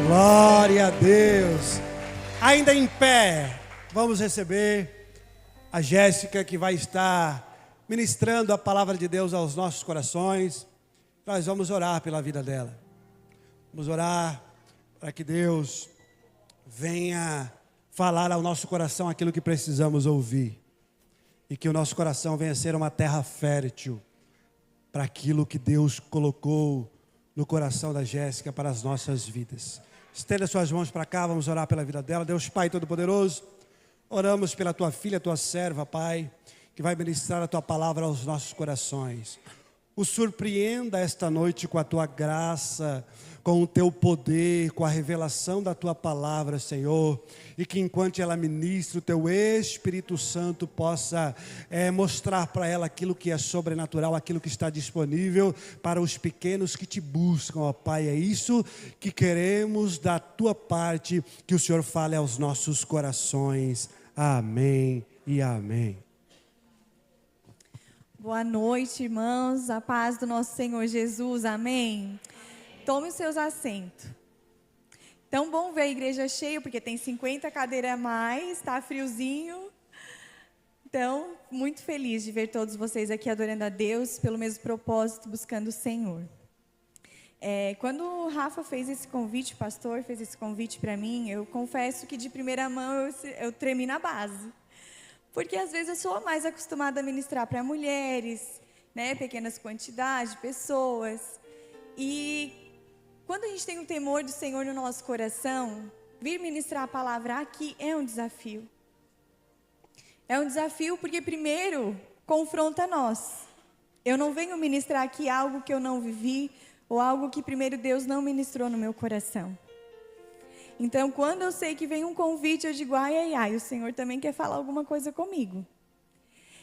Glória a Deus. Ainda em pé, vamos receber a Jéssica, que vai estar ministrando a palavra de Deus aos nossos corações. Nós vamos orar pela vida dela. Vamos orar para que Deus venha falar ao nosso coração aquilo que precisamos ouvir. E que o nosso coração venha ser uma terra fértil para aquilo que Deus colocou no coração da Jéssica para as nossas vidas. Estenda suas mãos para cá, vamos orar pela vida dela. Deus Pai Todo-Poderoso, oramos pela tua filha, tua serva, Pai, que vai ministrar a tua palavra aos nossos corações. O surpreenda esta noite com a tua graça, com o teu poder, com a revelação da tua palavra, Senhor. E que enquanto ela ministra, o teu Espírito Santo possa mostrar para ela aquilo que é sobrenatural, aquilo que está disponível para os pequenos que te buscam, ó Pai. É isso que queremos da tua parte, que o Senhor fale aos nossos corações. Amém e amém. Boa noite, irmãos, a paz do nosso Senhor Jesus, amém? Tome os seus assentos. Tão bom ver a igreja cheia, porque tem 50 cadeiras a mais, está friozinho. Então, muito feliz de ver todos vocês aqui adorando a Deus, pelo mesmo propósito, buscando o Senhor. Quando o Rafa fez esse convite, o pastor fez esse convite para mim, eu confesso que de primeira mão eu tremi na base. Porque às vezes eu sou mais acostumada a ministrar para mulheres, né, pequenas quantidades de pessoas. E quando a gente tem o temor do Senhor no nosso coração, vir ministrar a palavra aqui é um desafio. É um desafio porque primeiro confronta nós. Eu não venho ministrar aqui algo que eu não vivi, ou algo que primeiro Deus não ministrou no meu coração. Então, quando eu sei que vem um convite, eu digo, ai, o Senhor também quer falar alguma coisa comigo.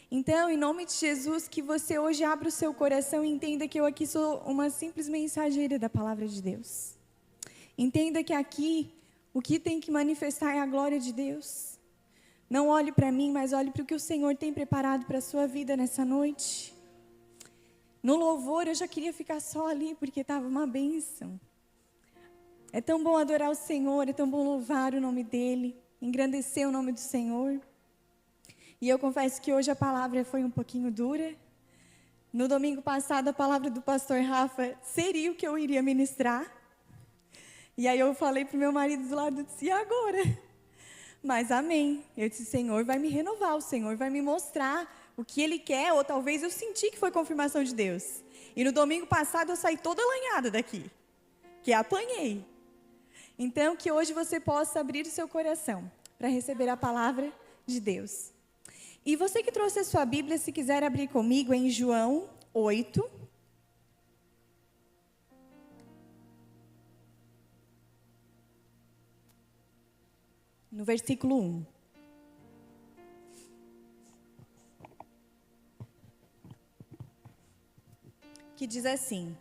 Então, em nome de Jesus, que você hoje abra o seu coração e entenda que eu aqui sou uma simples mensageira da palavra de Deus. Entenda que aqui, o que tem que manifestar é a glória de Deus. Não olhe para mim, mas olhe para o que o Senhor tem preparado para a sua vida nessa noite. No louvor, eu já queria ficar só ali, porque estava uma bênção. É tão bom adorar o Senhor, é tão bom louvar o nome dEle, engrandecer o nome do Senhor. E eu confesso que hoje a palavra foi um pouquinho dura. No domingo passado, a palavra do pastor Rafa seria o que eu iria ministrar. E aí eu falei para o meu marido do lado, eu disse, e agora? Mas amém. Eu disse, o Senhor vai me renovar, o Senhor vai me mostrar o que Ele quer, ou talvez eu senti que foi confirmação de Deus. E no domingo passado eu saí toda alanhada daqui, que apanhei. Então, que hoje você possa abrir o seu coração para receber a palavra de Deus. E você que trouxe a sua Bíblia, se quiser abrir comigo em João 8. No versículo 1. Que diz assim: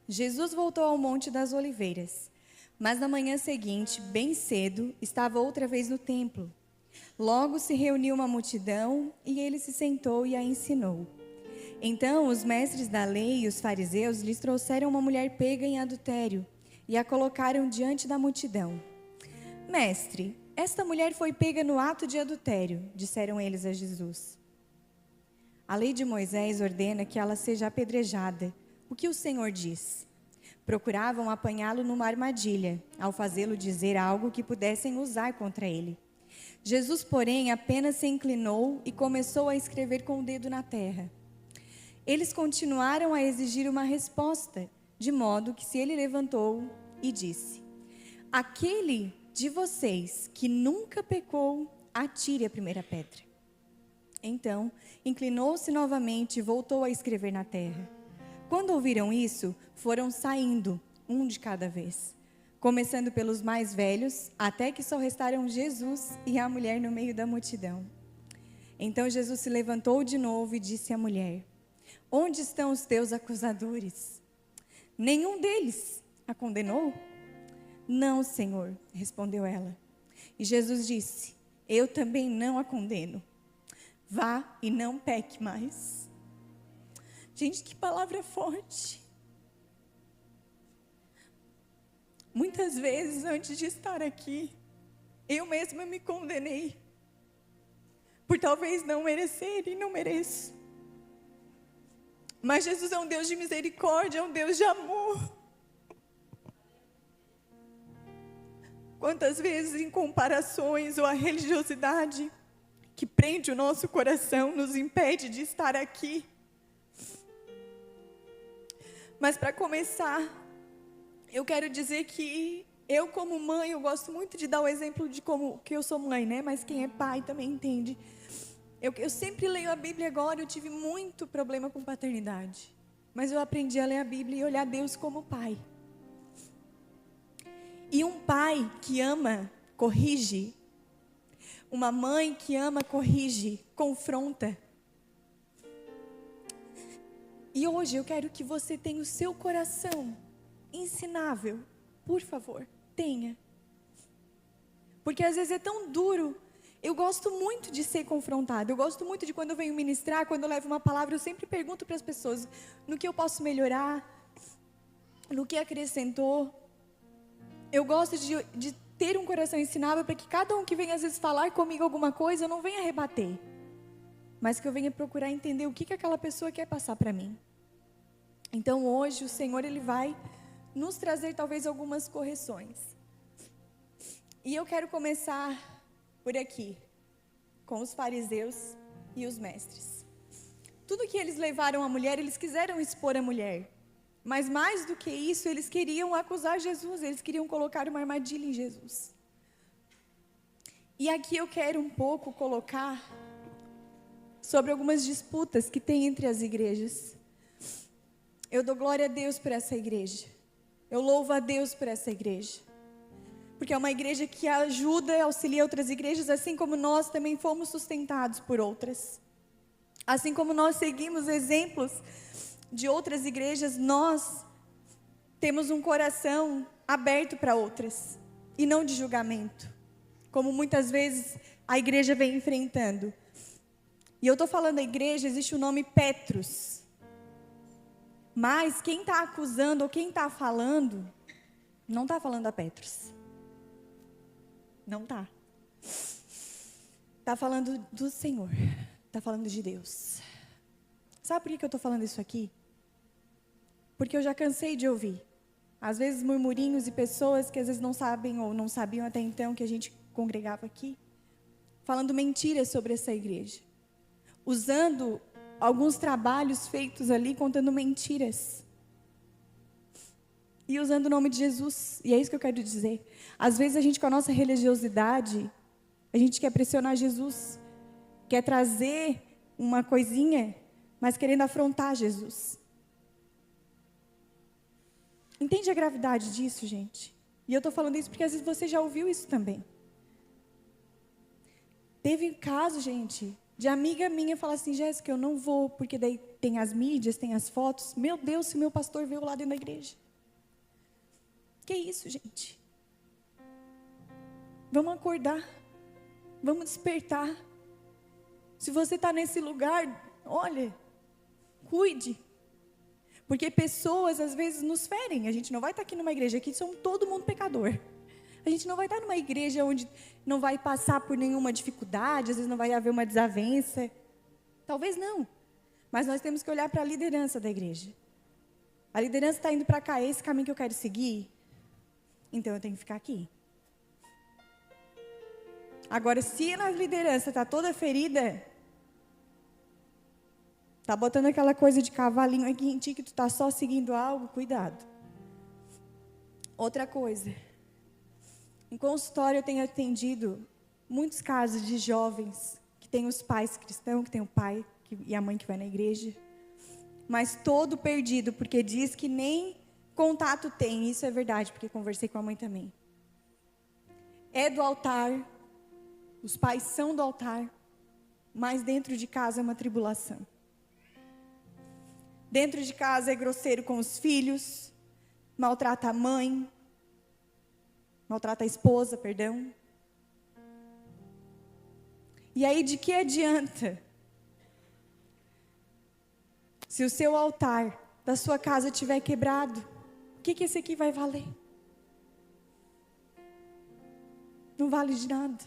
Jesus voltou ao Monte das Oliveiras. Mas na manhã seguinte, bem cedo, estava outra vez no templo. Logo se reuniu uma multidão e ele se sentou e a ensinou. Então os mestres da lei e os fariseus lhes trouxeram uma mulher pega em adultério e a colocaram diante da multidão. Mestre, esta mulher foi pega no ato de adultério, disseram eles a Jesus. A lei de Moisés ordena que ela seja apedrejada. O que o Senhor diz? Procuravam apanhá-lo numa armadilha, ao fazê-lo dizer algo que pudessem usar contra ele. Jesus, porém, apenas se inclinou e começou a escrever com o dedo na terra. Eles continuaram a exigir uma resposta, de modo que se ele levantou e disse: aquele de vocês que nunca pecou, atire a primeira pedra. Então, inclinou-se novamente e voltou a escrever na terra. Quando ouviram isso, foram saindo, um de cada vez, começando pelos mais velhos, até que só restaram Jesus e a mulher no meio da multidão. Então Jesus se levantou de novo e disse à mulher: onde estão os teus acusadores? Nenhum deles a condenou? Não, Senhor, respondeu ela. E Jesus disse: eu também não a condeno. Vá e não peque mais. Gente, que palavra forte. Muitas vezes, antes de estar aqui, eu mesma me condenei, por talvez não merecer e não mereço. Mas Jesus é um Deus de misericórdia, é um Deus de amor. Quantas vezes em comparações ou a religiosidade que prende o nosso coração nos impede de estar aqui. Mas para começar, eu quero dizer que eu como mãe, eu gosto muito de dar o exemplo de como que eu sou mãe, né? Mas quem é pai também entende. Eu sempre leio a Bíblia agora, eu tive muito problema com paternidade. Mas eu aprendi a ler a Bíblia e olhar Deus como pai. E um pai que ama, corrige. Uma mãe que ama, corrige, confronta. E hoje eu quero que você tenha o seu coração ensinável. Por favor, tenha. Porque às vezes é tão duro. Eu gosto muito de ser confrontada. Eu gosto muito de quando eu venho ministrar, quando eu levo uma palavra, eu sempre pergunto para as pessoas no que eu posso melhorar, no que acrescentou. Eu gosto de ter um coração ensinável para que cada um que vem às vezes falar comigo alguma coisa, eu não venha rebater. Mas que eu venha procurar entender o que aquela pessoa quer passar para mim. Então hoje o Senhor Ele vai nos trazer talvez algumas correções. E eu quero começar por aqui, com os fariseus e os mestres. Tudo que eles levaram a mulher, eles quiseram expor a mulher. Mas mais do que isso, eles queriam acusar Jesus, eles queriam colocar uma armadilha em Jesus. E aqui eu quero um pouco colocar sobre algumas disputas que tem entre as igrejas. Eu dou glória a Deus por essa igreja. Eu louvo a Deus por essa igreja. Porque é uma igreja que ajuda e auxilia outras igrejas, assim como nós também fomos sustentados por outras. Assim como nós seguimos exemplos de outras igrejas, nós temos um coração aberto para outras e não de julgamento, como muitas vezes a igreja vem enfrentando. E eu estou falando da igreja, existe o nome Petros, mas quem está acusando ou quem está falando, não está falando a Petros, não está. Está falando do Senhor, está falando de Deus. Sabe por que eu estou falando isso aqui? Porque eu já cansei de ouvir, às vezes murmurinhos e pessoas que às vezes não sabem ou não sabiam até então que a gente congregava aqui, falando mentiras sobre essa igreja, usando alguns trabalhos feitos ali, contando mentiras, e usando o nome de Jesus, e é isso que eu quero dizer. Às vezes a gente com a nossa religiosidade, a gente quer pressionar Jesus, quer trazer uma coisinha, mas querendo afrontar Jesus. Entende a gravidade disso, gente? E eu estou falando isso porque às vezes você já ouviu isso também. Teve caso, gente, de amiga minha falar assim: Jéssica, eu não vou, porque daí tem as mídias, tem as fotos. Meu Deus, se meu pastor veio lá dentro da igreja. Que isso, gente? Vamos acordar. Vamos despertar. Se você está nesse lugar, olha, cuide. Porque pessoas às vezes nos ferem. A gente não vai estar aqui numa igreja, aqui somos todo mundo pecador. A gente não vai estar numa igreja onde não vai passar por nenhuma dificuldade, às vezes não vai haver uma desavença. Talvez não. Mas nós temos que olhar para a liderança da igreja. A liderança está indo para cá, é esse caminho que eu quero seguir. Então eu tenho que ficar aqui. Agora, se a liderança está toda ferida, está botando aquela coisa de cavalinho aqui em ti que tu está só seguindo algo, cuidado. Outra coisa. Em consultório eu tenho atendido muitos casos de jovens que têm os pais cristãos, que têm o pai e a mãe que vai na igreja, mas todo perdido, porque diz que nem contato tem. Isso é verdade, porque conversei com a mãe também. É do altar, os pais são do altar, mas dentro de casa é uma tribulação. Dentro de casa é grosseiro com os filhos, maltrata a mãe, maltrata a esposa, perdão. E aí de que adianta? Se o seu altar da sua casa estiver quebrado, o que esse aqui vai valer? não vale de nada.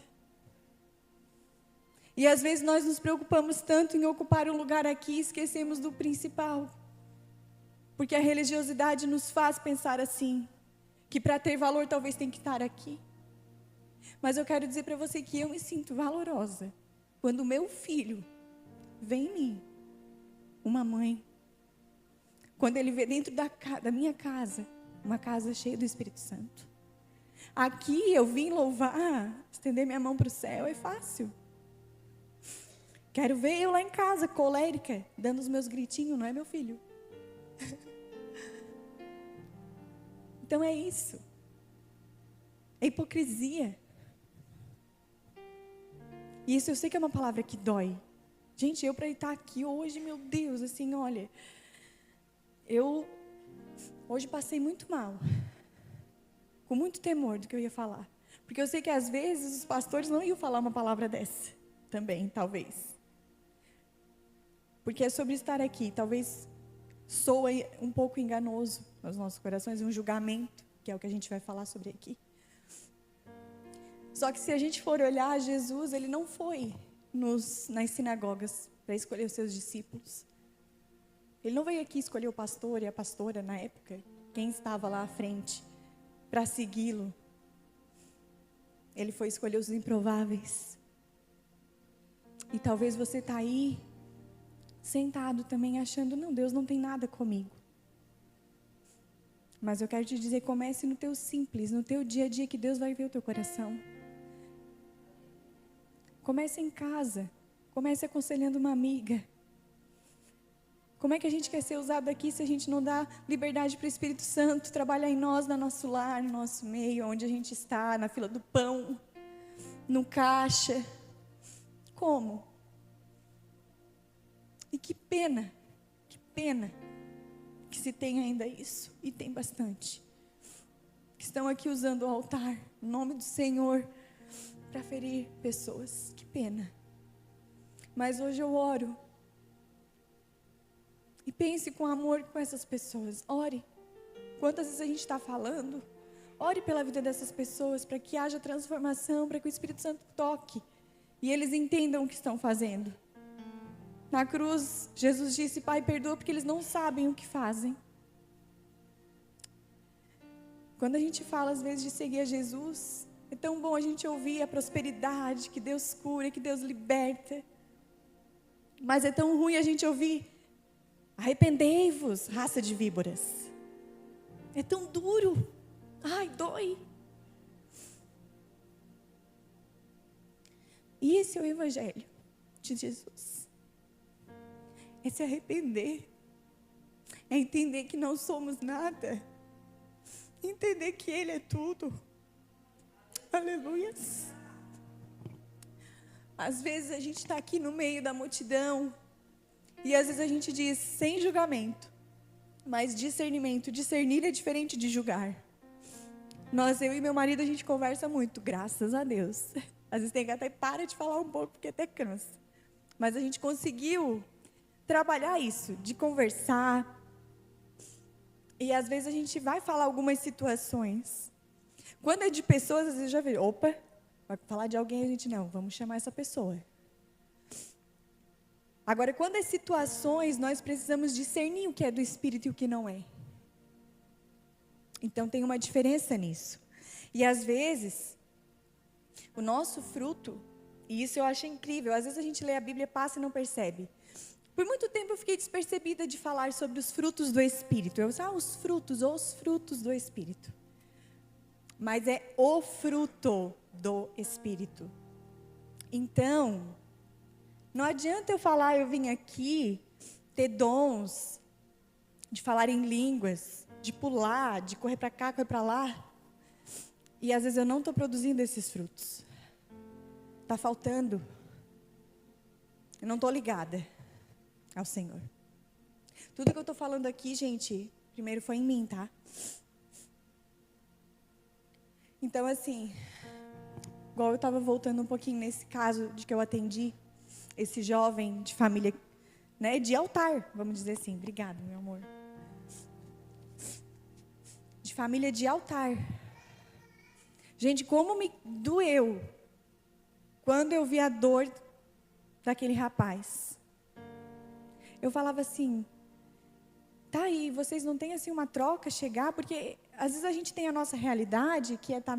E às vezes nós nos preocupamos tanto em ocupar um lugar aqui e esquecemos do principal. Porque a religiosidade nos faz pensar assim, que para ter valor talvez tem que estar aqui. Mas eu quero dizer para você que eu me sinto valorosa quando o meu filho vê em mim uma mãe. Quando ele vê dentro da minha casa, uma casa cheia do Espírito Santo. Aqui eu vim louvar, estender minha mão para o céu é fácil. Quero ver eu lá em casa, colérica, dando os meus gritinhos, não é, meu filho? Então é isso. É hipocrisia. E isso eu sei que é uma palavra que dói. Gente, eu para estar aqui hoje, meu Deus, assim, olha, eu hoje passei muito mal, com muito temor do que eu ia falar. Porque eu sei que às vezes os pastores não iam falar uma palavra dessa, também, talvez. Porque é sobre estar aqui, talvez soa um pouco enganoso nos nossos corações, um julgamento, que é o que a gente vai falar sobre aqui. Só que se a gente for olhar, Jesus, ele não foi nas sinagogas para escolher os seus discípulos. Ele não veio aqui escolher o pastor e a pastora na época, quem estava lá à frente, para segui-lo. Ele foi escolher os improváveis. E talvez você está aí, sentado também, achando, não, Deus não tem nada comigo. Mas eu quero te dizer, comece no teu simples, no teu dia a dia, que Deus vai ver o teu coração. Comece em casa, comece aconselhando uma amiga. Como é que a gente quer ser usado aqui se a gente não dá liberdade para o Espírito Santo trabalhar em nós, no nosso lar, no nosso meio, onde a gente está, na fila do pão, no caixa? Como? E que pena que se tem ainda isso, e tem bastante, que estão aqui usando o altar, o nome do Senhor, para ferir pessoas. Que pena. Mas hoje eu oro. E pense com amor com essas pessoas. Ore. Quantas vezes a gente está falando? Ore pela vida dessas pessoas, para que haja transformação, para que o Espírito Santo toque. E eles entendam o que estão fazendo. Na cruz, Jesus disse, Pai, perdoa porque eles não sabem o que fazem. Quando a gente fala, às vezes, de seguir a Jesus, é tão bom a gente ouvir a prosperidade, que Deus cura, que Deus liberta. Mas é tão ruim a gente ouvir, arrependei-vos, raça de víboras. É tão duro. Ai, dói. E esse é o Evangelho de Jesus. É se arrepender. É entender que não somos nada. Entender que Ele é tudo. Aleluias. Às vezes a gente está aqui no meio da multidão. E às vezes a gente diz, sem julgamento. Mas discernimento. Discernir é diferente de julgar. Eu e meu marido, a gente conversa muito, graças a Deus. Às vezes tem que até para de falar um pouco, porque até cansa. Mas a gente conseguiu trabalhar isso, de conversar. E às vezes a gente vai falar algumas situações. Quando é de pessoas, às vezes já vê, opa, vai falar de alguém, a gente não, vamos chamar essa pessoa. Agora, quando é situações, nós precisamos discernir o que é do Espírito e o que não é. Então tem uma diferença nisso. E às vezes, o nosso fruto, e isso eu acho incrível, às vezes a gente lê a Bíblia, passa e não percebe. Por muito tempo eu fiquei despercebida de falar sobre os frutos do Espírito. Eu disse, os frutos do Espírito. Mas é o fruto do Espírito. Então, não adianta eu falar, eu vim aqui ter dons de falar em línguas, de pular, de correr para cá, correr para lá. E às vezes eu não estou produzindo esses frutos. Está faltando. Eu não estou ligada ao Senhor. Tudo que eu estou falando aqui, gente, primeiro foi em mim, tá? Então, assim, igual eu estava voltando um pouquinho nesse caso de que eu atendi, esse jovem de família, né, de altar, vamos dizer assim. Obrigada, meu amor. De família de altar. Gente, como me doeu quando eu vi a dor daquele rapaz. Eu falava assim, tá aí, vocês não têm assim uma troca, chegar, porque às vezes a gente tem a nossa realidade, que é estar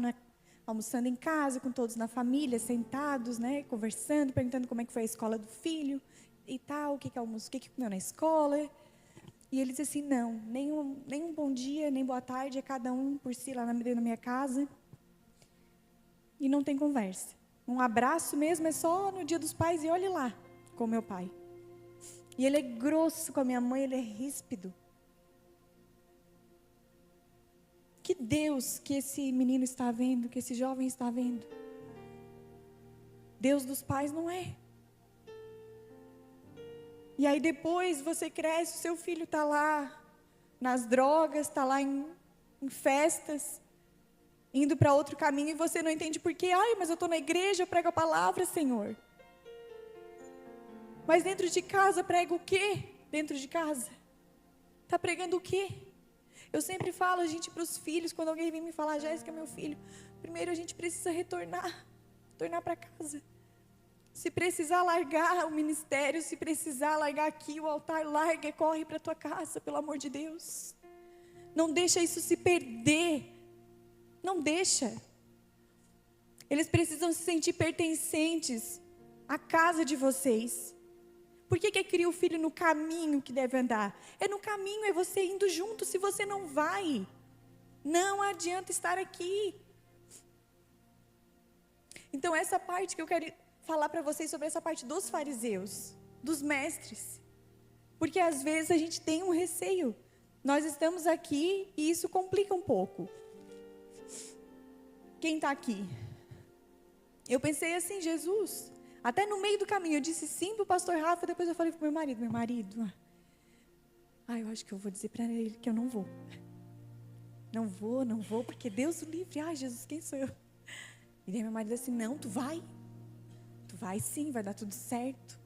almoçando em casa, com todos na família, sentados, né, conversando, perguntando como é que foi a escola do filho e tal, o que almoçou, o que comeu na escola. E ele disse assim, não, nem um bom dia, nem boa tarde, é cada um por si lá na minha casa. E não tem conversa. Um abraço mesmo é só no dia dos pais e olhe lá com meu pai. E ele é grosso com a minha mãe, ele é ríspido. Que Deus que esse menino está vendo, que esse jovem está vendo. Deus dos pais não é. E aí depois você cresce, o seu filho está lá nas drogas, está lá em festas, indo para outro caminho e você não entende por quê. Ai, mas eu estou na igreja, eu prego a palavra, Senhor. Mas dentro de casa prega o quê? Dentro de casa? Está pregando o quê? Eu sempre falo, gente, para os filhos, quando alguém vem me falar, Jéssica, meu filho, primeiro a gente precisa retornar para casa. Se precisar largar o ministério, se precisar largar aqui o altar, larga e corre para a tua casa, pelo amor de Deus. Não deixa isso se perder. Não deixa. Eles precisam se sentir pertencentes à casa de vocês. Por que cria o filho no caminho que deve andar? É no caminho, é você indo junto. Se você não vai, não adianta estar aqui. Então essa parte que eu quero falar para vocês sobre essa parte dos fariseus, dos mestres. Porque às vezes a gente tem um receio. Nós estamos aqui e isso complica um pouco. Quem está aqui? Eu pensei assim, Jesus, até no meio do caminho, eu disse sim para o pastor Rafa, depois eu falei para o meu marido, eu acho que eu vou dizer para ele que eu não vou. Não vou, porque Deus o livre. Ai, Jesus, quem sou eu? E daí meu marido assim, não, tu vai sim, vai dar tudo certo.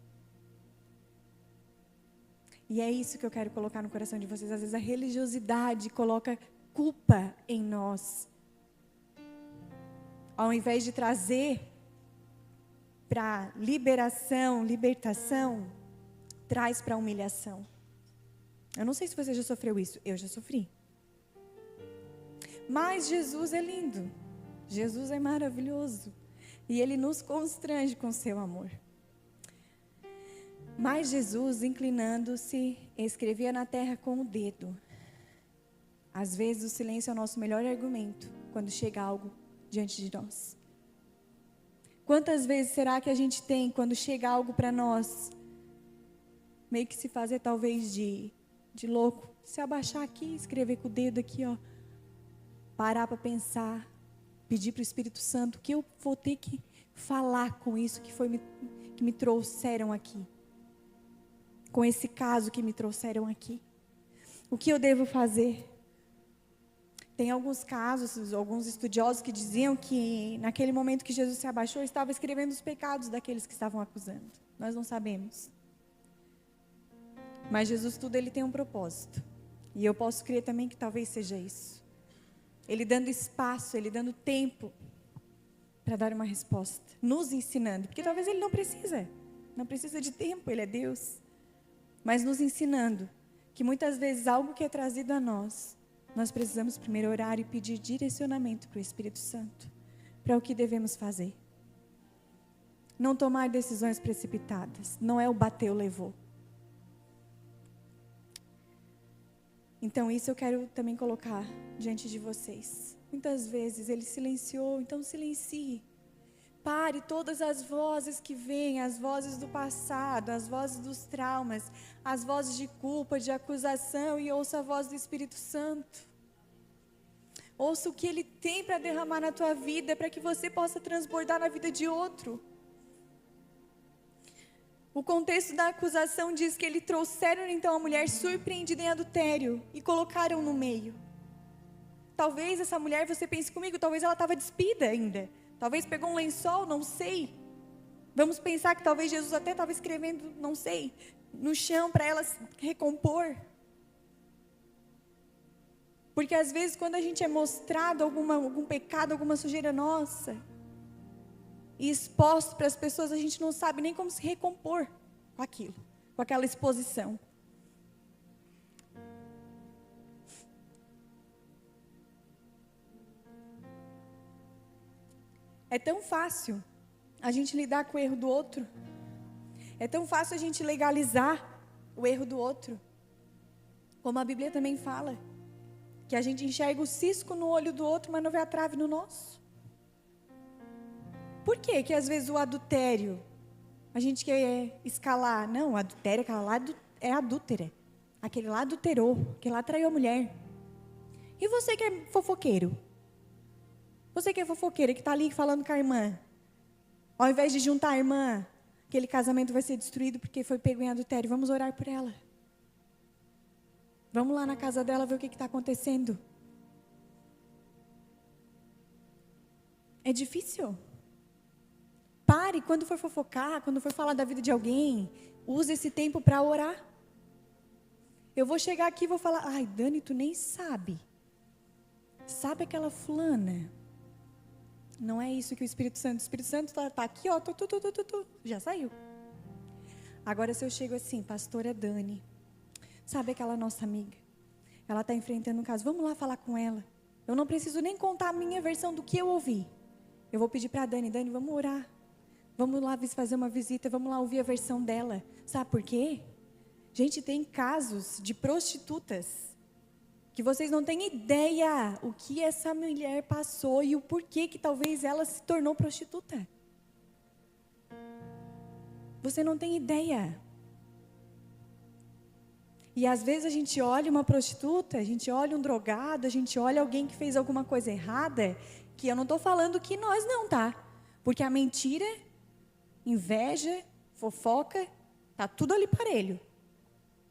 E é isso que eu quero colocar no coração de vocês. Às vezes a religiosidade coloca culpa em nós. Ao invés de trazer para libertação, traz para humilhação. Eu não sei se você já sofreu isso, eu já sofri. Mas Jesus é lindo, Jesus é maravilhoso, e Ele nos constrange com seu amor. Mas Jesus, inclinando-se, escrevia na terra com o dedo. Às vezes o silêncio é o nosso melhor argumento, quando chega algo diante de nós. Quantas vezes será que a gente tem, quando chega algo para nós, meio que se fazer talvez de louco, se abaixar aqui, escrever com o dedo aqui, parar para pensar, pedir para o Espírito Santo, que eu vou ter que falar com isso que me trouxeram aqui, com esse caso que me trouxeram aqui, o que eu devo fazer? Tem alguns casos, alguns estudiosos que diziam que naquele momento que Jesus se abaixou, ele estava escrevendo os pecados daqueles que estavam acusando. Nós não sabemos. Mas Jesus, tudo ele tem um propósito. E eu posso crer também que talvez seja isso. Ele dando espaço, ele dando tempo para dar uma resposta. Nos ensinando. Porque talvez ele não precisa de tempo, ele é Deus. Mas nos ensinando que muitas vezes algo que é trazido a nós precisamos primeiro orar e pedir direcionamento para o Espírito Santo, para o que devemos fazer. Não tomar decisões precipitadas, não é o bateu, levou. Então isso eu quero também colocar diante de vocês. Muitas vezes ele silenciou, então silencie. Pare todas as vozes que vêm, as vozes do passado, as vozes dos traumas, as vozes de culpa, de acusação, e ouça a voz do Espírito Santo. Ouça o que Ele tem para derramar na tua vida, para que você possa transbordar na vida de outro. O contexto da acusação diz que eles trouxeram então a mulher surpreendida em adultério e colocaram no meio. Talvez essa mulher, você pense comigo, talvez ela estava despida ainda. Talvez pegou um lençol, não sei. Vamos pensar que talvez Jesus até estava escrevendo, não sei, no chão para ela se recompor. Porque às vezes quando a gente é mostrado algum pecado, alguma sujeira nossa, e exposto para as pessoas, a gente não sabe nem como se recompor com aquilo, com aquela exposição. É tão fácil a gente lidar com o erro do outro. É tão fácil a gente legalizar o erro do outro. Como a Bíblia também fala, que a gente enxerga o cisco no olho do outro, mas não vê a trave no nosso. Por que que às vezes o adultério, a gente quer escalar? Não, o adultério, aquela lá é adúltera. Aquele lá adulterou, aquele lá traiu a mulher. E você que é fofoqueiro? Você que é fofoqueira, que está ali falando com a irmã, ao invés de juntar a irmã, aquele casamento vai ser destruído porque foi pego em adultério. Vamos orar por ela. Vamos lá na casa dela ver o que está acontecendo. É difícil. Pare, quando for fofocar, quando for falar da vida de alguém, use esse tempo para orar. Eu vou chegar aqui e vou falar, ai, Dani, tu nem sabe. Sabe aquela fulana? Não é isso que o Espírito Santo está aqui, ó, já saiu. Agora se eu chego assim, pastora Dani, sabe aquela nossa amiga? Ela está enfrentando um caso, vamos lá falar com ela. Eu não preciso nem contar a minha versão do que eu ouvi. Eu vou pedir para a Dani, vamos orar. Vamos lá fazer uma visita, vamos lá ouvir a versão dela. Sabe por quê? Gente, tem casos de prostitutas que vocês não têm ideia o que essa mulher passou e o porquê que talvez ela se tornou prostituta. Você não tem ideia. E às vezes a gente olha uma prostituta, a gente olha um drogado, a gente olha alguém que fez alguma coisa errada, que eu não estou falando que nós não, tá? Porque a mentira, inveja, fofoca, tá tudo ali parelho.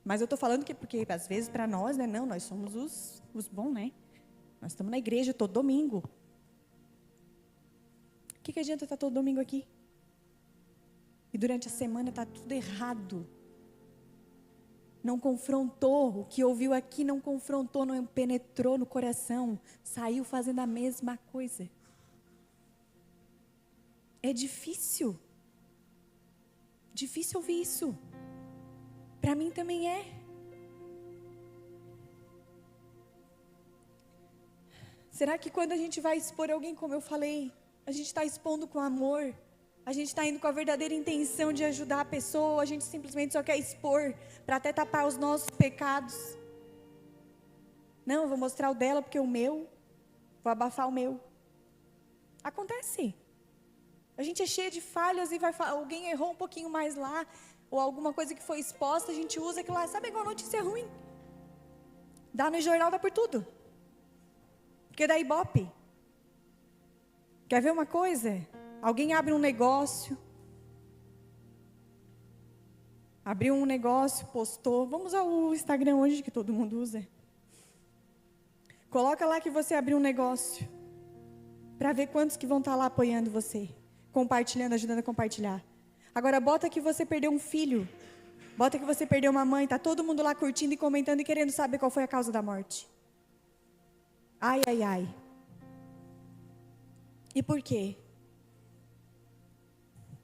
Mas eu estou falando que, porque às vezes para nós, né, não, nós somos os bons, né? Nós estamos na igreja todo domingo. O que adianta estar todo domingo aqui? E durante a semana está tudo errado. Não confrontou, o que ouviu aqui não confrontou, não penetrou no coração, saiu fazendo a mesma coisa. É difícil. Difícil ouvir isso. Para mim também é. Será que quando a gente vai expor alguém, como eu falei, a gente está expondo com amor? A gente está indo com a verdadeira intenção de ajudar a pessoa? A gente simplesmente só quer expor para até tapar os nossos pecados? Não, eu vou mostrar o dela porque o meu, vou abafar o meu. Acontece. A gente é cheio de falhas e alguém errou um pouquinho mais lá, ou alguma coisa que foi exposta, a gente usa aquilo lá. Sabe igual notícia ruim? Dá no jornal, dá por tudo. Porque dá ibope. Quer ver uma coisa? Alguém abre um negócio. Abriu um negócio, postou. Vamos usar o Instagram hoje, que todo mundo usa. Coloca lá que você abriu um negócio. Para ver quantos que vão estar lá apoiando você. Compartilhando, ajudando a compartilhar. Agora bota que você perdeu um filho. Bota que você perdeu uma mãe. Está todo mundo lá curtindo e comentando e querendo saber qual foi a causa da morte. Ai, ai, ai. E por quê?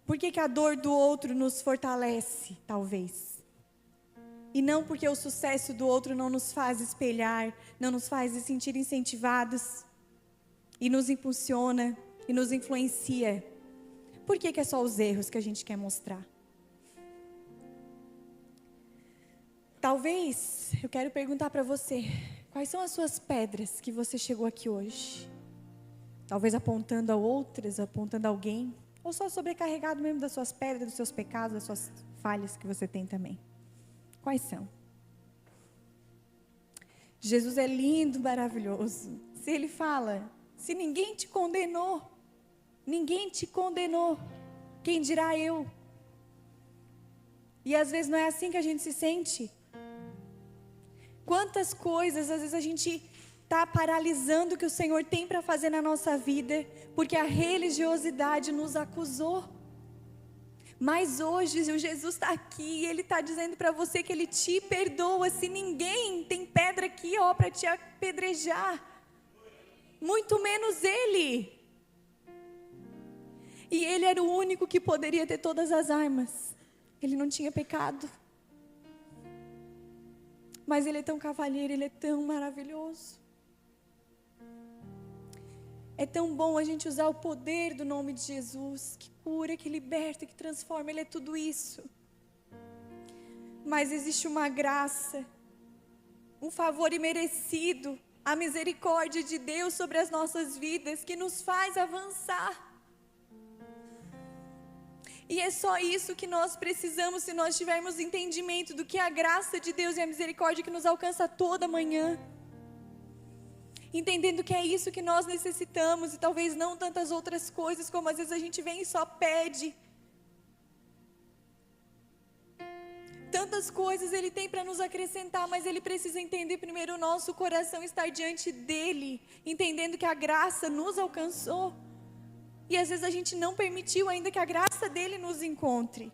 Por que a dor do outro nos fortalece, talvez? E não porque o sucesso do outro não nos faz espelhar, não nos faz se sentir incentivados, e nos impulsiona, e nos influencia. Por que é só os erros que a gente quer mostrar? Talvez, eu quero perguntar para você, quais são as suas pedras que você chegou aqui hoje? Talvez apontando a outras, apontando a alguém, ou só sobrecarregado mesmo das suas pedras, dos seus pecados, das suas falhas que você tem também. Quais são? Jesus é lindo, maravilhoso. Se Ele fala, se ninguém te condenou, quem dirá eu? E às vezes não é assim que a gente se sente. Quantas coisas, às vezes a gente está paralisando o que o Senhor tem para fazer na nossa vida, porque a religiosidade nos acusou. Mas hoje o Jesus está aqui e Ele está dizendo para você que Ele te perdoa. Se ninguém tem pedra aqui, ó, para te apedrejar, muito menos Ele. E Ele era o único que poderia ter todas as armas. Ele não tinha pecado. Mas Ele é tão cavalheiro, Ele é tão maravilhoso. É tão bom a gente usar o poder do nome de Jesus, que cura, que liberta, que transforma. Ele é tudo isso. Mas existe uma graça, um favor imerecido, a misericórdia de Deus sobre as nossas vidas, que nos faz avançar. E é só isso que nós precisamos, se nós tivermos entendimento do que é a graça de Deus e a misericórdia que nos alcança toda manhã. Entendendo que é isso que nós necessitamos e talvez não tantas outras coisas, como às vezes a gente vem e só pede. Tantas coisas Ele tem para nos acrescentar, mas Ele precisa entender primeiro o nosso coração estar diante dEle, entendendo que a graça nos alcançou. E às vezes a gente não permitiu ainda que a graça dEle nos encontre,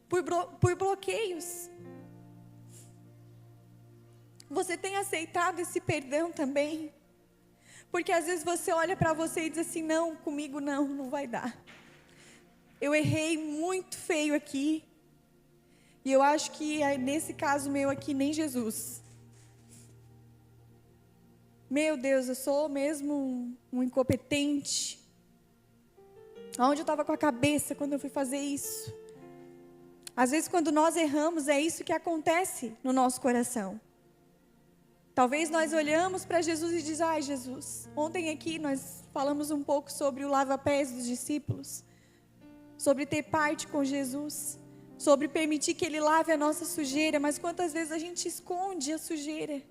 por bloqueios. Você tem aceitado esse perdão também? Porque às vezes você olha para você e diz assim, não, comigo não vai dar. Eu errei muito feio aqui. E eu acho que nesse caso meu aqui, nem Jesus. Meu Deus, eu sou mesmo um incompetente. Aonde eu estava com a cabeça quando eu fui fazer isso? Às vezes quando nós erramos, é isso que acontece no nosso coração. Talvez nós olhamos para Jesus e diz, ai Jesus, ontem aqui nós falamos um pouco sobre o lava-pés dos discípulos, sobre ter parte com Jesus, sobre permitir que Ele lave a nossa sujeira, mas quantas vezes a gente esconde a sujeira?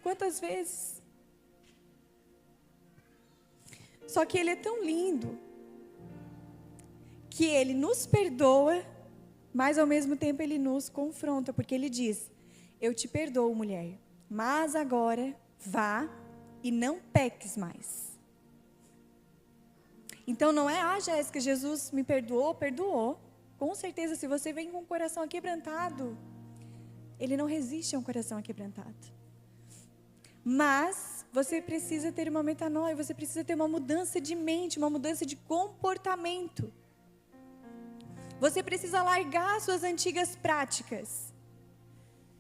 Quantas vezes? Só que Ele é tão lindo, que Ele nos perdoa, mas ao mesmo tempo Ele nos confronta, porque Ele diz, eu te perdoo, mulher. Mas agora, vá e não peques mais. Então não é, Jéssica, Jesus me perdoou, perdoou. Com certeza, se você vem com o coração aquebrantado, Ele não resiste a um coração aquebrantado. Mas você precisa ter uma metanoia, você precisa ter uma mudança de mente, uma mudança de comportamento. Você precisa largar suas antigas práticas.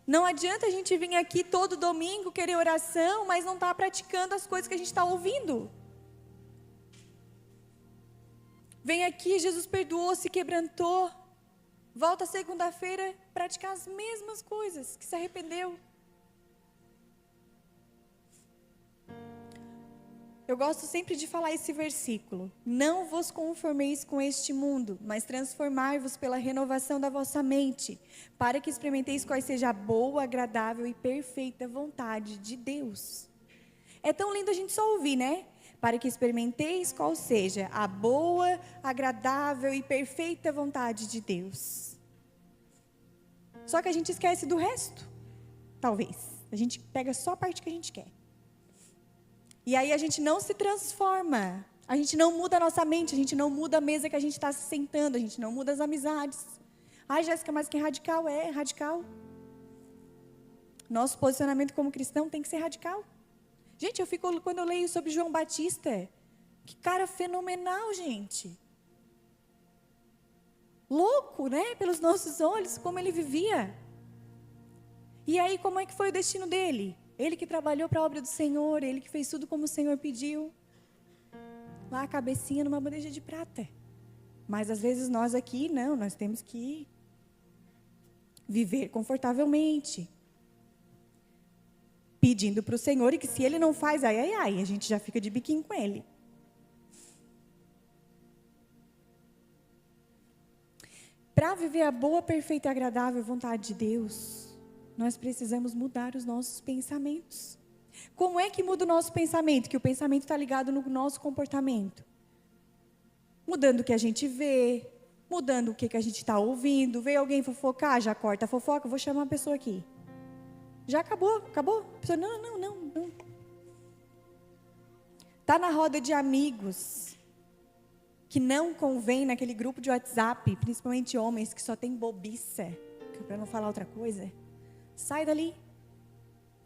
Não adianta a gente vir aqui todo domingo querer oração, mas não está praticando as coisas que a gente está ouvindo. Vem aqui, Jesus perdoou, se quebrantou. Volta segunda-feira, praticar as mesmas coisas, que se arrependeu. Eu gosto sempre de falar esse versículo. Não vos conformeis com este mundo, mas transformai-vos pela renovação da vossa mente, para que experimenteis qual seja a boa, agradável e perfeita vontade de Deus. É tão lindo a gente só ouvir, né? Para que experimenteis qual seja a boa, agradável e perfeita vontade de Deus. Só que a gente esquece do resto, talvez. A gente pega só a parte que a gente quer. E aí a gente não se transforma, a gente não muda a nossa mente, a gente não muda a mesa que a gente está se sentando, a gente não muda as amizades. Ai, Jéssica, mas que radical é radical. Nosso posicionamento como cristão tem que ser radical. Gente, quando eu leio sobre João Batista, que cara fenomenal, gente. Louco, né? Pelos nossos olhos, como ele vivia. E aí, como é que foi o destino dele? Ele que trabalhou para a obra do Senhor, Ele que fez tudo como o Senhor pediu. Lá a cabecinha numa bandeja de prata. Mas às vezes nós aqui, não, nós temos que viver confortavelmente. Pedindo para o Senhor, e que se Ele não faz, ai, a gente já fica de biquinho com Ele. Para viver a boa, perfeita e agradável vontade de Deus, nós precisamos mudar os nossos pensamentos. Como é que muda o nosso pensamento? Que o pensamento está ligado no nosso comportamento. Mudando o que a gente vê, mudando o que a gente está ouvindo. Vê alguém fofocar, já corta a fofoca, vou chamar uma pessoa aqui. Já acabou? A pessoa, não. Está na roda de amigos que não convém naquele grupo de WhatsApp, principalmente homens que só tem bobiça, para não falar outra coisa, sai dali.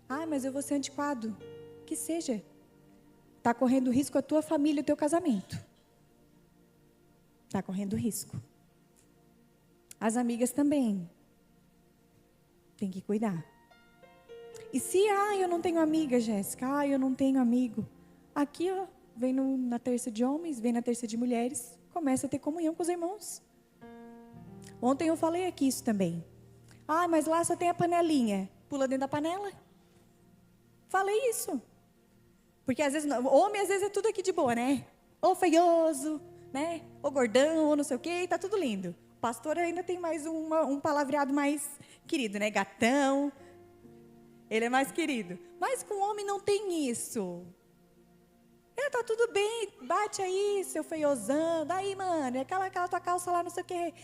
Ah, mas eu vou ser antiquado. Que seja. Está correndo risco a tua família e o teu casamento. Está correndo risco. As amigas também. Tem que cuidar. E se, eu não tenho amiga, Jéssica, eu não tenho amigo. Aqui, vem na terça de homens, vem na terça de mulheres, começa a ter comunhão com os irmãos. Ontem eu falei aqui isso também. Mas lá só tem a panelinha. Pula dentro da panela. Falei isso. Porque às vezes, homem às vezes é tudo aqui de boa, né? Ou feioso, né? Ou gordão, ou não sei o quê, tá tudo lindo. O pastor ainda tem mais um palavreado mais querido, né? Gatão. Ele é mais querido. Mas com homem não tem isso. Tá tudo bem, bate aí, seu feiosão. Daí, mano, aquela tua calça lá, não sei o quê.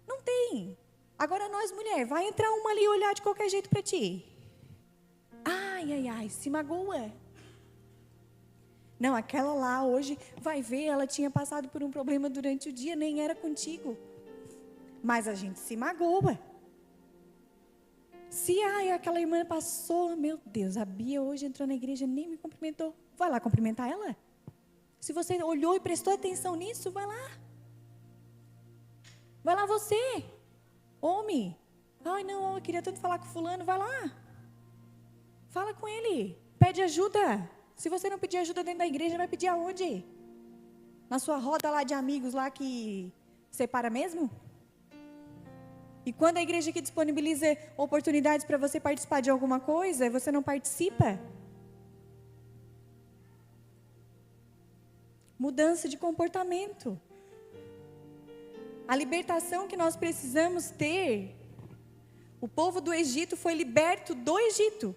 Não tem. Agora nós, mulher, vai entrar uma ali e olhar de qualquer jeito para ti. Ai, se magoa. Não, aquela lá hoje, vai ver, ela tinha passado por um problema durante o dia, nem era contigo. Mas a gente se magoa. Se, aquela irmã passou, meu Deus, a Bia hoje entrou na igreja, nem me cumprimentou. Vai lá cumprimentar ela. Se você olhou e prestou atenção nisso, vai lá. Vai lá você, homem. Não, eu queria tanto falar com fulano, vai lá. Fala com ele, pede ajuda. Se você não pedir ajuda dentro da igreja, vai pedir aonde? Na sua roda lá de amigos lá que separa mesmo? E quando a igreja aqui disponibiliza oportunidades para você participar de alguma coisa, você não participa? Mudança de comportamento. A libertação que nós precisamos ter. O povo do Egito foi liberto do Egito.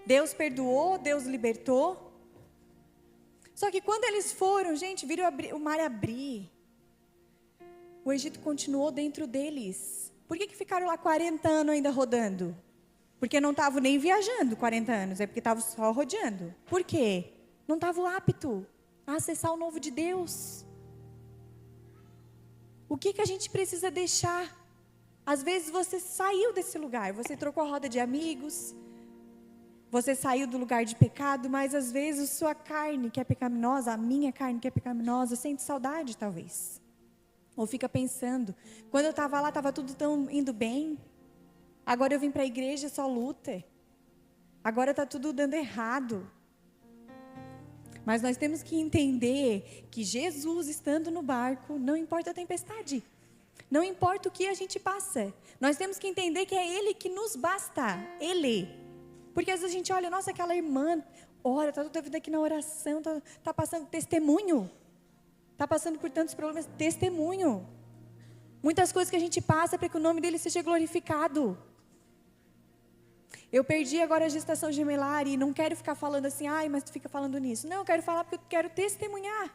Deus perdoou, Deus libertou. Só que quando eles foram, gente, viram o mar abrir. O Egito continuou dentro deles. Por que ficaram lá 40 anos ainda rodando? Porque não estavam nem viajando 40 anos, é porque estavam só rodeando. Por quê? Não estavam aptos a acessar o novo de Deus. O que a gente precisa deixar? Às vezes você saiu desse lugar, você trocou a roda de amigos, você saiu do lugar de pecado, mas às vezes a sua carne que é pecaminosa, a minha carne que é pecaminosa, sente saudade talvez. Ou fica pensando, quando eu estava lá, estava tudo tão indo bem. Agora eu vim para a igreja, só luta. Agora está tudo dando errado. Mas nós temos que entender que Jesus estando no barco, não importa a tempestade. Não importa o que a gente passa. Nós temos que entender que é Ele que nos basta. Ele. Porque às vezes a gente olha, nossa, aquela irmã, ora, está toda a vida aqui na oração, está passando testemunho. Está passando por tantos problemas, testemunho. Muitas coisas que a gente passa para que o nome dele seja glorificado. Eu perdi agora a gestação gemelar e não quero ficar falando assim, mas tu fica falando nisso. Não, eu quero falar porque eu quero testemunhar.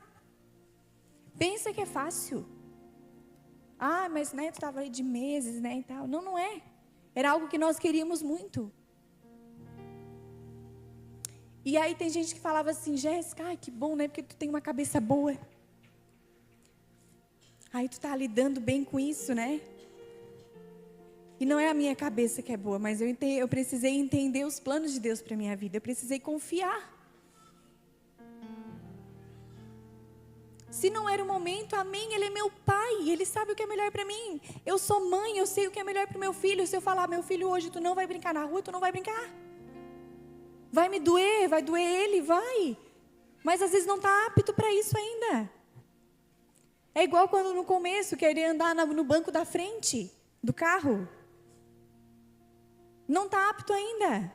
Pensa que é fácil. Mas né, tu estava aí de meses, né, e tal. Não, não é. Era algo que nós queríamos muito. E aí tem gente que falava assim, Jéssica, que bom, né, porque tu tem uma cabeça boa. Aí tu está lidando bem com isso, né? E não é a minha cabeça que é boa, mas eu precisei entender os planos de Deus para a minha vida. Eu precisei confiar. Se não era o momento, amém, Ele é meu pai. Ele sabe o que é melhor para mim. Eu sou mãe, eu sei o que é melhor para o meu filho. Se eu falar, meu filho, hoje tu não vai brincar na rua, tu não vai brincar. Vai me doer, vai doer ele, vai. Mas às vezes não está apto para isso ainda. É igual quando no começo queria andar no banco da frente do carro. Não está apto ainda.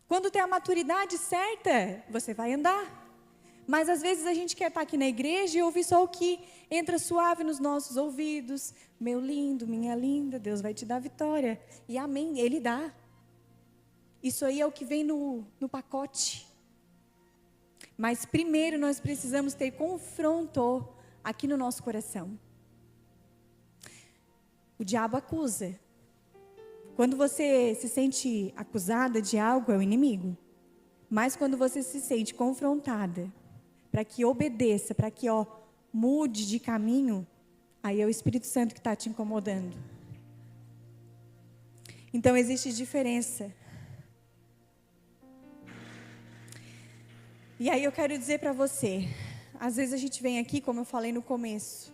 Quando tem a maturidade certa, você vai andar. Mas às vezes a gente quer estar aqui na igreja e ouvir só o que entra suave nos nossos ouvidos. Meu lindo, minha linda, Deus vai te dar vitória. E amém, Ele dá. Isso aí é o que vem no pacote. Mas primeiro nós precisamos ter confronto aqui no nosso coração. O diabo acusa. Quando você se sente acusada de algo, é o inimigo. Mas quando você se sente confrontada, para que obedeça, para que mude de caminho, aí é o Espírito Santo que está te incomodando. Então existe diferença. E aí eu quero dizer para você, às vezes a gente vem aqui, como eu falei no começo,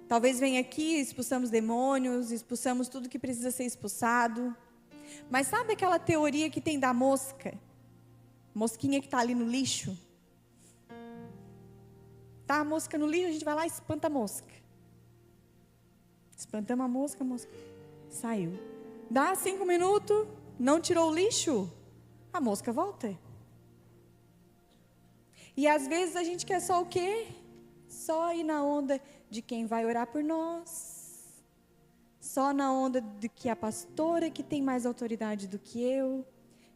talvez venha aqui, expulsamos demônios, expulsamos tudo que precisa ser expulsado, mas sabe aquela teoria que tem da mosca? Mosquinha que está ali no lixo? Tá a mosca no lixo, a gente vai lá e espanta a mosca. Espantamos a mosca saiu. Dá 5 minutos, não tirou o lixo, a mosca volta. E às vezes a gente quer só o quê? Só ir na onda de quem vai orar por nós. Só na onda de que a pastora que tem mais autoridade do que eu.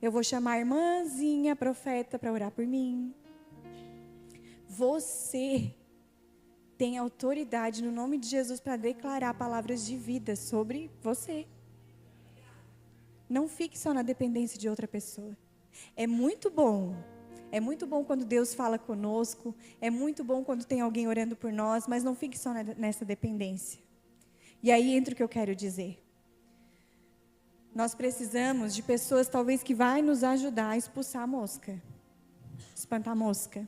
Eu vou chamar a irmãzinha, a profeta, para orar por mim. Você tem autoridade no nome de Jesus para declarar palavras de vida sobre você. Não fique só na dependência de outra pessoa. É muito bom quando Deus fala conosco. É muito bom quando tem alguém orando por nós. Mas não fique só nessa dependência. E aí entra o que eu quero dizer. Nós precisamos de pessoas talvez que vai nos ajudar a expulsar a mosca. Espantar a mosca.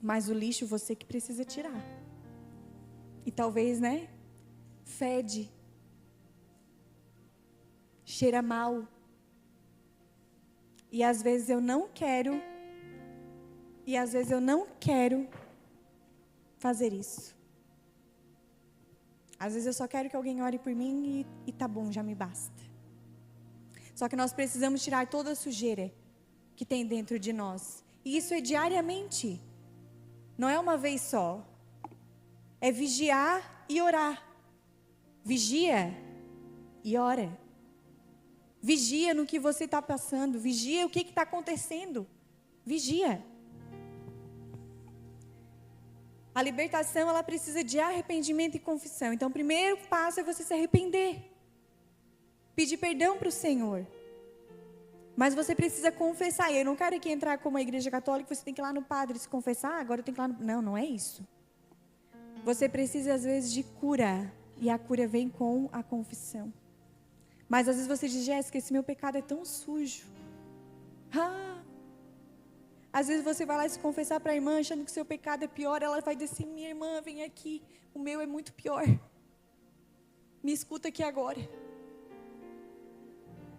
Mas o lixo você que precisa tirar. E talvez, fede. Cheira mal. E às vezes eu não quero fazer isso. Às vezes eu só quero que alguém ore por mim e tá bom, já me basta. Só que nós precisamos tirar toda a sujeira que tem dentro de nós. E isso é diariamente. Não é uma vez só. É vigiar e orar. Vigia e ora. Vigia no que você está passando. Vigia o que está acontecendo. Vigia. A libertação, ela precisa de arrependimento e confissão. Então, o primeiro passo é você se arrepender. Pedir perdão para o Senhor. Mas você precisa confessar. Eu não quero aqui entrar como a igreja católica, você tem que ir lá no padre se confessar. Agora eu tenho que ir lá no... Não é isso. Você precisa, às vezes, de cura. E a cura vem com a confissão. Mas, às vezes, você diz, Jéssica, esse meu pecado é tão sujo. Às vezes, você vai lá se confessar para a irmã, achando que o seu pecado é pior. Ela vai dizer, minha irmã, vem aqui. O meu é muito pior. Me escuta aqui agora.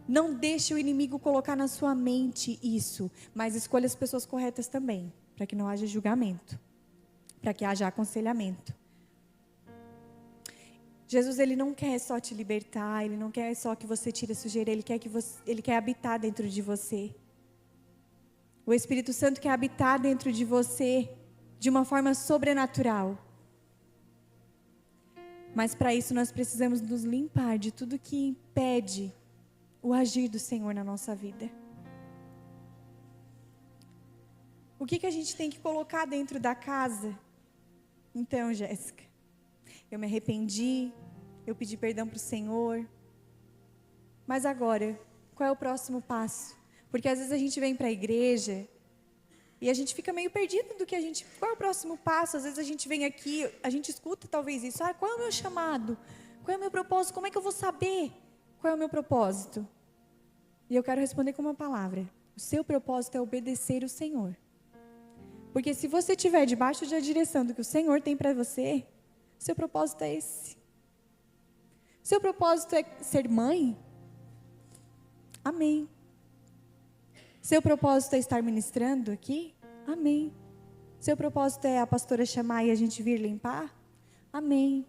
Não deixe o inimigo colocar na sua mente isso. Mas escolha as pessoas corretas também. Para que não haja julgamento. Para que haja aconselhamento. Jesus, Ele não quer só te libertar. Ele não quer só que você tire a sujeira. Ele quer habitar dentro de você. O Espírito Santo quer habitar dentro de você de uma forma sobrenatural. Mas para isso nós precisamos nos limpar de tudo que impede o agir do Senhor na nossa vida. O que a gente tem que colocar dentro da casa? Então, Jéssica, eu me arrependi, eu pedi perdão para o Senhor. Mas agora, qual é o próximo passo? Porque às vezes a gente vem para a igreja e a gente fica meio perdido do que qual é o próximo passo? Às vezes a gente vem aqui, a gente escuta talvez isso. Qual é o meu chamado? Qual é o meu propósito? Como é que eu vou saber qual é o meu propósito? E eu quero responder com uma palavra. O seu propósito é obedecer o Senhor. Porque se você estiver debaixo da direção do que o Senhor tem para você, seu propósito é esse. Seu propósito é ser mãe? Amém. Seu propósito é estar ministrando aqui? Amém. Seu propósito é a pastora chamar e a gente vir limpar? Amém.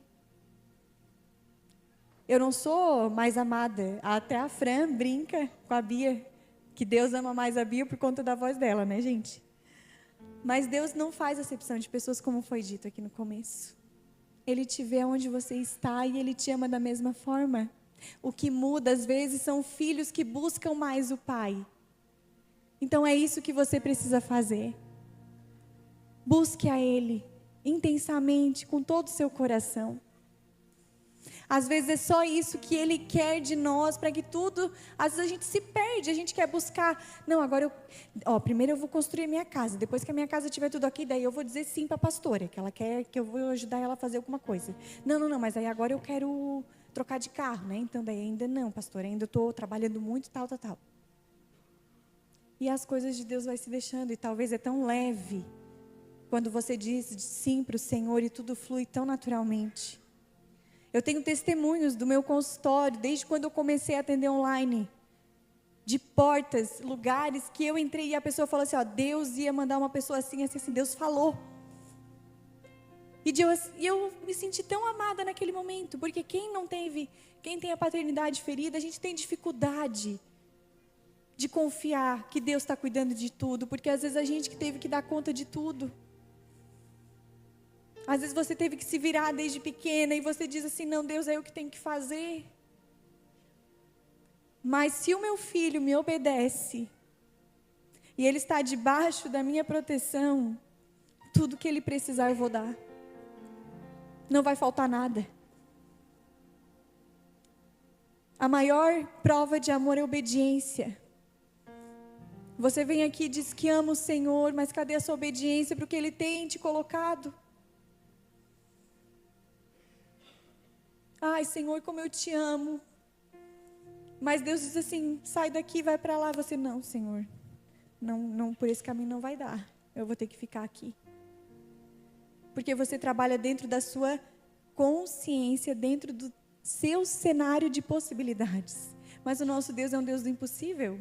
Eu não sou mais amada. Até a Fran brinca com a Bia, que Deus ama mais a Bia por conta da voz dela, né, gente? Mas Deus não faz acepção de pessoas, como foi dito aqui no começo. Ele te vê onde você está e Ele te ama da mesma forma. O que muda, às vezes, são filhos que buscam mais o Pai. Então é isso que você precisa fazer. Busque a Ele intensamente, com todo o seu coração. Às vezes é só isso que Ele quer de nós, para que tudo, às vezes a gente se perde, a gente quer buscar, não, agora primeiro eu vou construir minha casa, depois que a minha casa tiver tudo aqui, daí eu vou dizer sim para a pastora, que ela quer que eu vou ajudar ela a fazer alguma coisa. Não, mas aí agora eu quero trocar de carro, né? Então daí ainda não, pastora, ainda estou trabalhando muito, tal. E as coisas de Deus vai se deixando, e talvez é tão leve, quando você diz sim para o Senhor e tudo flui tão naturalmente. Eu tenho testemunhos do meu consultório, desde quando eu comecei a atender online, de portas, lugares que eu entrei e a pessoa falou assim, Deus ia mandar uma pessoa assim, Deus falou. E eu me senti tão amada naquele momento, porque quem tem a paternidade ferida, a gente tem dificuldade de confiar que Deus está cuidando de tudo, porque às vezes a gente que teve que dar conta de tudo. Às vezes você teve que se virar desde pequena e você diz assim, não, Deus, é eu que tenho que fazer. Mas se o meu filho me obedece, e ele está debaixo da minha proteção, tudo que ele precisar eu vou dar. Não vai faltar nada. A maior prova de amor é obediência. Você vem aqui e diz que ama o Senhor, mas cadê a sua obediência para o que Ele tem te colocado? Ai, Senhor, como eu te amo. Mas Deus diz assim, sai daqui, vai para lá. Você, não, Senhor, não, por esse caminho não vai dar. Eu vou ter que ficar aqui. Porque você trabalha dentro da sua consciência, dentro do seu cenário de possibilidades. Mas o nosso Deus é um Deus do impossível.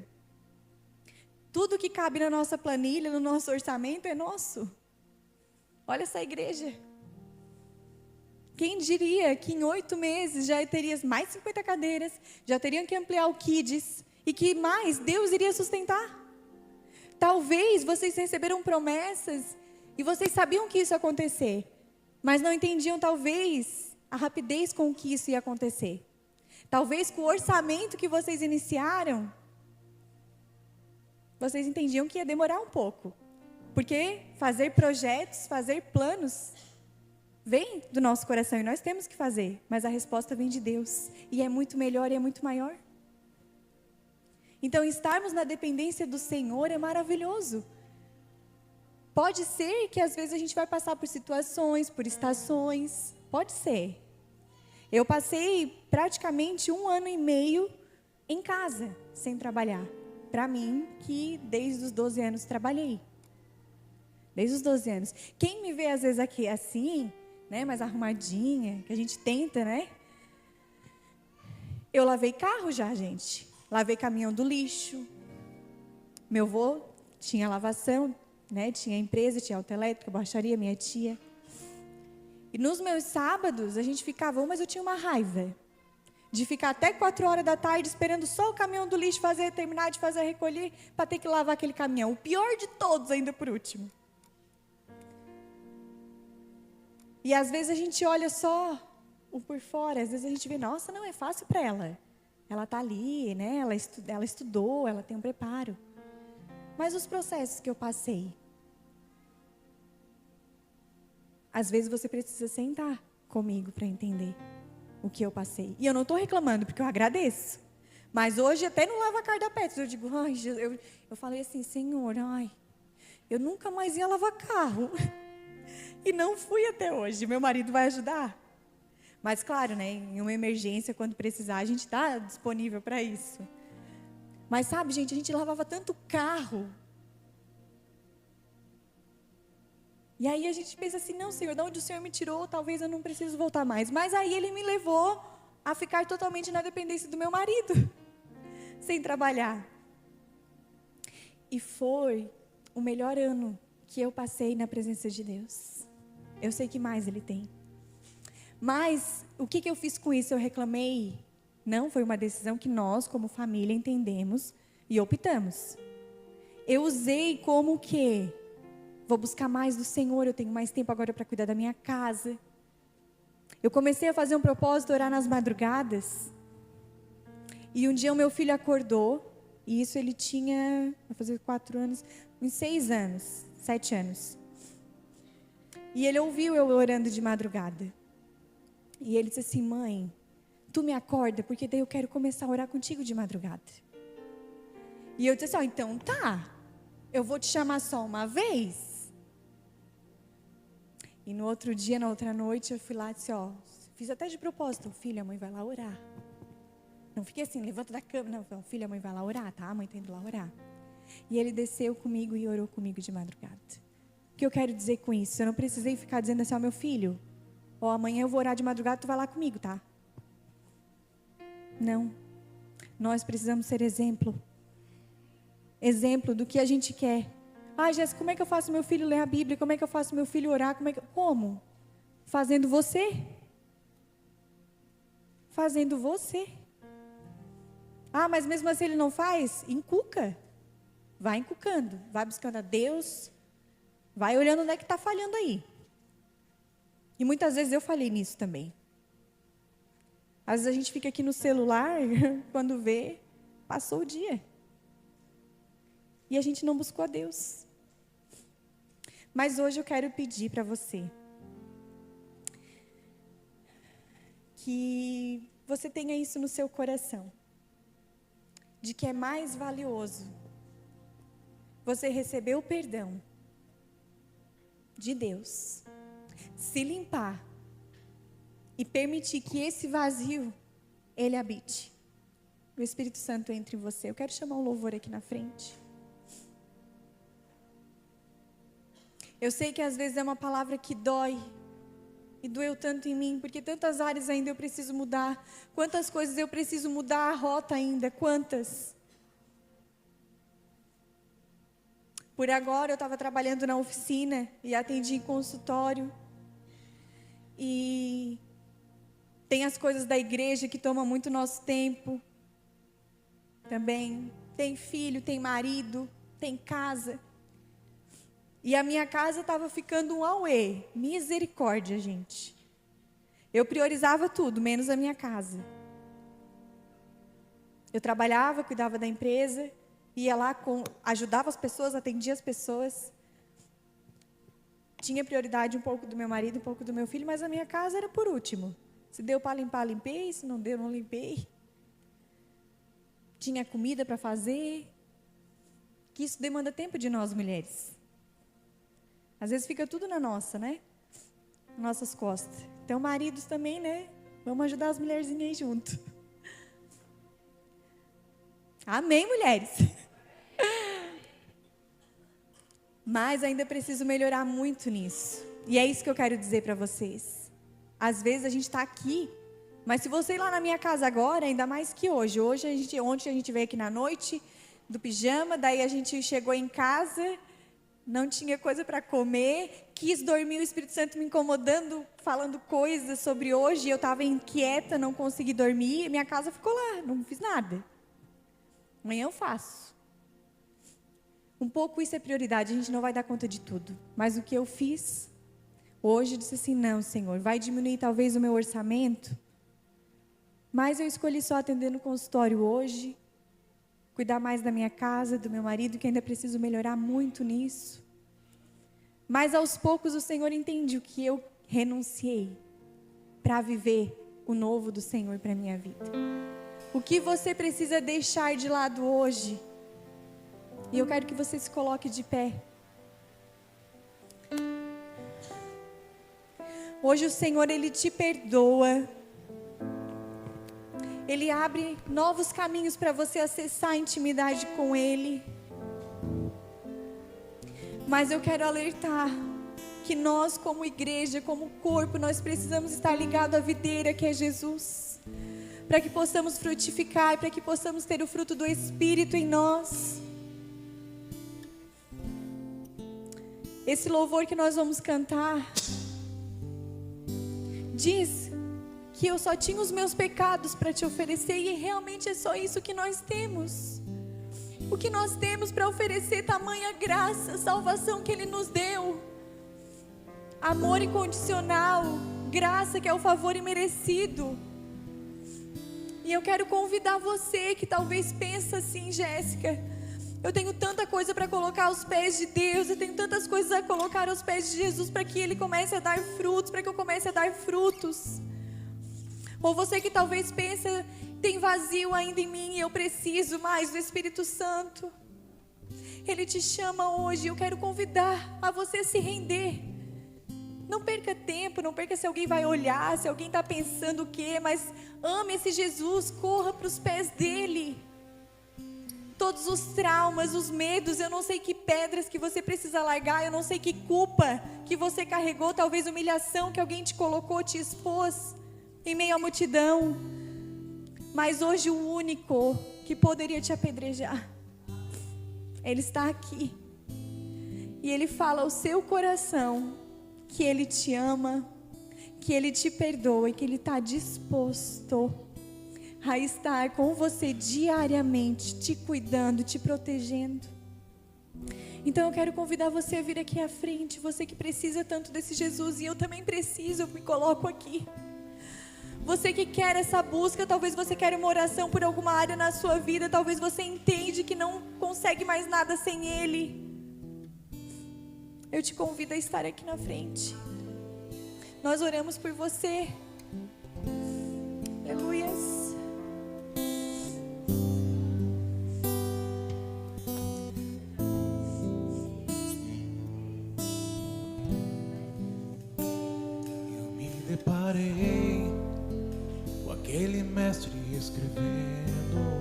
Tudo que cabe na nossa planilha, no nosso orçamento é nosso. Olha essa igreja. Quem diria que em 8 meses já teria mais 50 cadeiras, já teriam que ampliar o Kids, e que mais Deus iria sustentar? Talvez vocês receberam promessas e vocês sabiam que isso ia acontecer, mas não entendiam talvez a rapidez com que isso ia acontecer. Talvez com o orçamento que vocês iniciaram, vocês entendiam que ia demorar um pouco. Porque fazer projetos, fazer planos, vem do nosso coração e nós temos que fazer. Mas a resposta vem de Deus. E é muito melhor e é muito maior. Então, estarmos na dependência do Senhor é maravilhoso. Pode ser que às vezes a gente vai passar por situações, por estações. Pode ser. Eu passei praticamente 1 ano e meio em casa, sem trabalhar. Para mim, que desde os 12 anos trabalhei. Desde os 12 anos. Quem me vê às vezes aqui assim, né, mais arrumadinha, que a gente tenta, né? Eu lavei carro já, gente. Lavei caminhão do lixo. Meu avô tinha lavação, né? Tinha empresa, tinha autoelétrica, borracharia, minha tia. E nos meus sábados, a gente ficava, mas eu tinha uma raiva de ficar até 4 horas da tarde esperando só o caminhão do lixo terminar de fazer recolher, para ter que lavar aquele caminhão. O pior de todos, ainda por último. E às vezes a gente olha só o por fora, às vezes a gente vê, nossa, não é fácil para ela. Ela está ali, né? Ela estudou, ela tem um preparo. Mas os processos que eu passei, às vezes você precisa sentar comigo para entender o que eu passei. E eu não estou reclamando, porque eu agradeço. Mas hoje, até no Lava Car da Petros, eu digo, ai, eu falei assim, Senhor, ai, eu nunca mais ia lavar carro. E não fui até hoje. Meu marido vai ajudar. Mas claro, né, em uma emergência, quando precisar, a gente está disponível para isso. Mas sabe, gente, a gente lavava tanto carro. E aí a gente pensa assim, não, Senhor, de onde o Senhor me tirou, talvez eu não preciso voltar mais. Mas aí Ele me levou a ficar totalmente na dependência do meu marido, sem trabalhar. E foi o melhor ano que eu passei na presença de Deus. Eu sei que mais Ele tem. Mas o que eu fiz com isso? Eu reclamei? Não, foi uma decisão que nós, como família, entendemos e optamos. Eu usei como o quê? Vou buscar mais do Senhor, eu tenho mais tempo agora para cuidar da minha casa. Eu comecei a fazer um propósito, orar nas madrugadas. E um dia o meu filho acordou, e isso ele tinha, vai fazer 4 anos, uns 6 anos, 7 anos. E ele ouviu eu orando de madrugada. E ele disse assim, mãe, tu me acorda, porque daí eu quero começar a orar contigo de madrugada. E eu disse assim, então tá, eu vou te chamar só uma vez. E no outro dia, na outra noite, eu fui lá e disse, fiz até de propósito, filha, a mãe vai lá orar. Não fiquei assim, levanta da cama, não, filha, a mãe vai lá orar, tá? A mãe tá indo lá orar. E ele desceu comigo e orou comigo de madrugada. O que eu quero dizer com isso? Eu não precisei ficar dizendo assim, meu filho, amanhã eu vou orar de madrugada, tu vai lá comigo, tá? Não. Nós precisamos ser exemplo. Exemplo do que a gente quer. Jéssica, como é que eu faço meu filho ler a Bíblia? Como é que eu faço meu filho orar? Como? Fazendo você. Fazendo você. Mas mesmo assim ele não faz? Encuca. Vai encucando. Vai buscando a Deus. Vai olhando onde é que está falhando aí. E muitas vezes eu falhei nisso também. Às vezes a gente fica aqui no celular, quando vê, passou o dia. E a gente não buscou a Deus. Mas hoje eu quero pedir para você que você tenha isso no seu coração, de que é mais valioso você receber o perdão de Deus, se limpar e permitir que esse vazio, ele habite. O Espírito Santo entre em você. Eu quero chamar um louvor aqui na frente. Eu sei que às vezes é uma palavra que dói, e doeu tanto em mim, porque tantas áreas ainda eu preciso mudar, quantas coisas eu preciso mudar a rota ainda, quantas. Por agora eu estava trabalhando na oficina e atendi em consultório. E tem as coisas da igreja que tomam muito nosso tempo. Também tem filho, tem marido, tem casa. E a minha casa estava ficando um auê. Misericórdia, gente. Eu priorizava tudo, menos a minha casa. Eu trabalhava, cuidava da empresa. Ia lá, ajudava as pessoas, atendia as pessoas. Tinha prioridade um pouco do meu marido, um pouco do meu filho, mas a minha casa era por último. Se deu para limpar, limpei. Se não deu, não limpei. Tinha comida para fazer. Que isso demanda tempo de nós, mulheres. Às vezes fica tudo na nossa, né? Nossas costas. Então, maridos também, né? Vamos ajudar as mulherzinhas aí junto. Amém, mulheres? Mas ainda preciso melhorar muito nisso. E é isso que eu quero dizer para vocês. Às vezes a gente está aqui, mas se você ir lá na minha casa agora, ainda mais que hoje. Ontem a gente veio aqui na noite do pijama, daí a gente chegou em casa, não tinha coisa para comer, quis dormir, o Espírito Santo me incomodando, falando coisas sobre hoje, eu estava inquieta, não consegui dormir, minha casa ficou lá, não fiz nada. Amanhã eu faço. Um pouco isso é prioridade, a gente não vai dar conta de tudo. Mas o que eu fiz, hoje eu disse assim, não, Senhor, vai diminuir talvez o meu orçamento, mas eu escolhi só atender no consultório hoje, cuidar mais da minha casa, do meu marido, que ainda preciso melhorar muito nisso. Mas aos poucos o Senhor entende o que eu renunciei para viver o novo do Senhor para a minha vida. O que você precisa deixar de lado hoje? E eu quero que você se coloque de pé. Hoje o Senhor, Ele te perdoa. Ele abre novos caminhos para você acessar a intimidade com Ele. Mas eu quero alertar que nós, como igreja, como corpo, nós precisamos estar ligados à videira que é Jesus, para que possamos frutificar, para que possamos ter o fruto do Espírito em nós. Esse louvor que nós vamos cantar diz que eu só tinha os meus pecados para te oferecer, e realmente é só isso que nós temos. O que nós temos para oferecer, tamanha graça, salvação que Ele nos deu, amor incondicional, graça que é o favor imerecido. E eu quero convidar você que talvez pensa assim, Jéssica, eu tenho tanta coisa para colocar aos pés de Deus, eu tenho tantas coisas a colocar aos pés de Jesus para que Ele comece a dar frutos, para que eu comece a dar frutos. Ou você que talvez pensa, tem vazio ainda em mim e eu preciso mais do Espírito Santo. Ele te chama hoje, eu quero convidar a você se render. Não perca tempo, não perca se alguém vai olhar, se alguém está pensando o quê, mas ame esse Jesus, corra para os pés dele. Todos os traumas, os medos, eu não sei que pedras que você precisa largar, eu não sei que culpa que você carregou, talvez humilhação que alguém te colocou, te expôs em meio à multidão. Mas hoje o único que poderia te apedrejar, Ele está aqui. E Ele fala ao seu coração que Ele te ama, que Ele te perdoa e que Ele está disposto a estar com você diariamente, te cuidando, te protegendo. Então eu quero convidar você a vir aqui à frente, você que precisa tanto desse Jesus, e eu também preciso, eu me coloco aqui. Você que quer essa busca, talvez você queira uma oração por alguma área na sua vida, talvez você entende que não consegue mais nada sem Ele. Eu te convido a estar aqui na frente. Nós oramos por você. Aleluias. Deparei com aquele mestre escrevendo,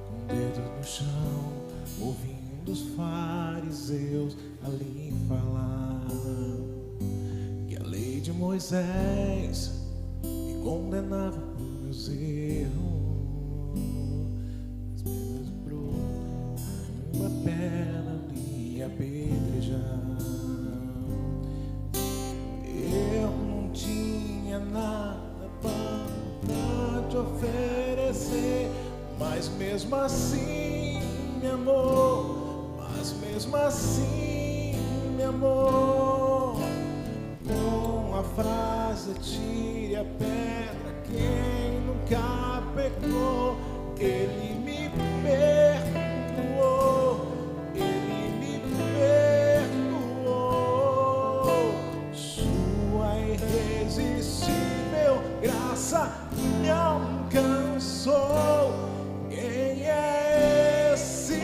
com dedos no chão, ouvindo os fariseus ali falar que a lei de Moisés me condenava por meus erros, as penas brotam, uma pedra me apedrejar. Eu não tinha nada para te oferecer, mas mesmo assim me amou, mas mesmo assim me amou. Com a frase tire a pedra, quem nunca pecou, Ele me perdoou, Ele me perdoou. Sua irresistível graça me alcançou. Quem é esse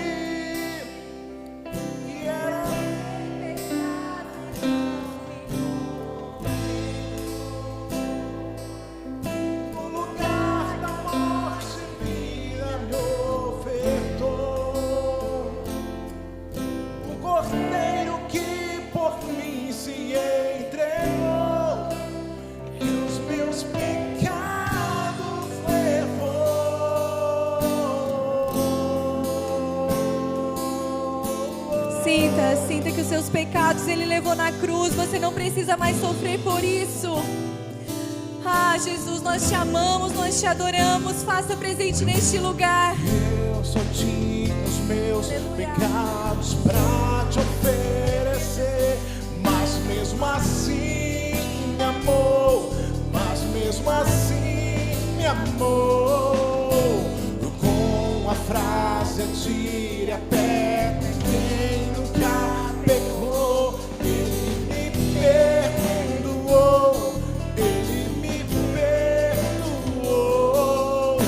que era no lugar da morte, vida me ofertou o cordeiro que por mim se entregou e os meus pecados levou. Sinta que os seus pecados Ele levou na cruz. Você não precisa mais sofrer por isso. Ah, Jesus, nós te amamos, nós te adoramos. Faça presente neste lugar. Eu só tinha os meus pecados pra te oferecer, mas mesmo assim me amou, mas mesmo assim me amou. Com a frase atire a pedra, quem nunca pecou, Ele me perdoou, Ele me perdoou.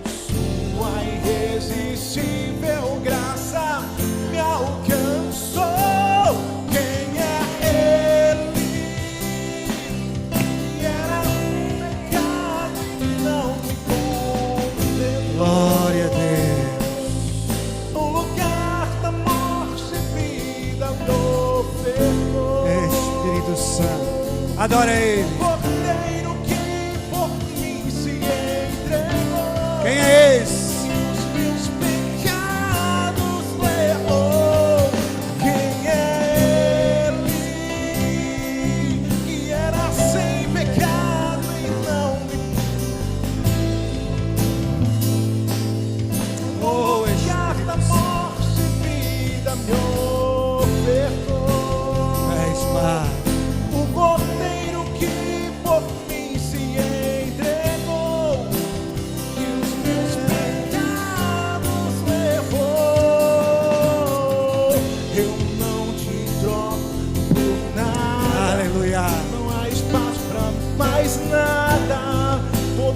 Sua irresistível graça me alcançou. Quem é Ele? Que era pecado e não me condenou. Glória a Deus. No lugar da morte, vida me ofertou. Espírito Santo, adora Ele. Cordeiro que por mim se entregou. Quem é esse? Os meus pecados levou. Quem é Ele? Que era sem pecado e não me Oh, lugar da morte, vida me ofertou. És Pai. O cordeiro que por mim se entregou e os meus pecados levou. Eu não te troco por nada. Aleluia. Não há espaço pra mais nada.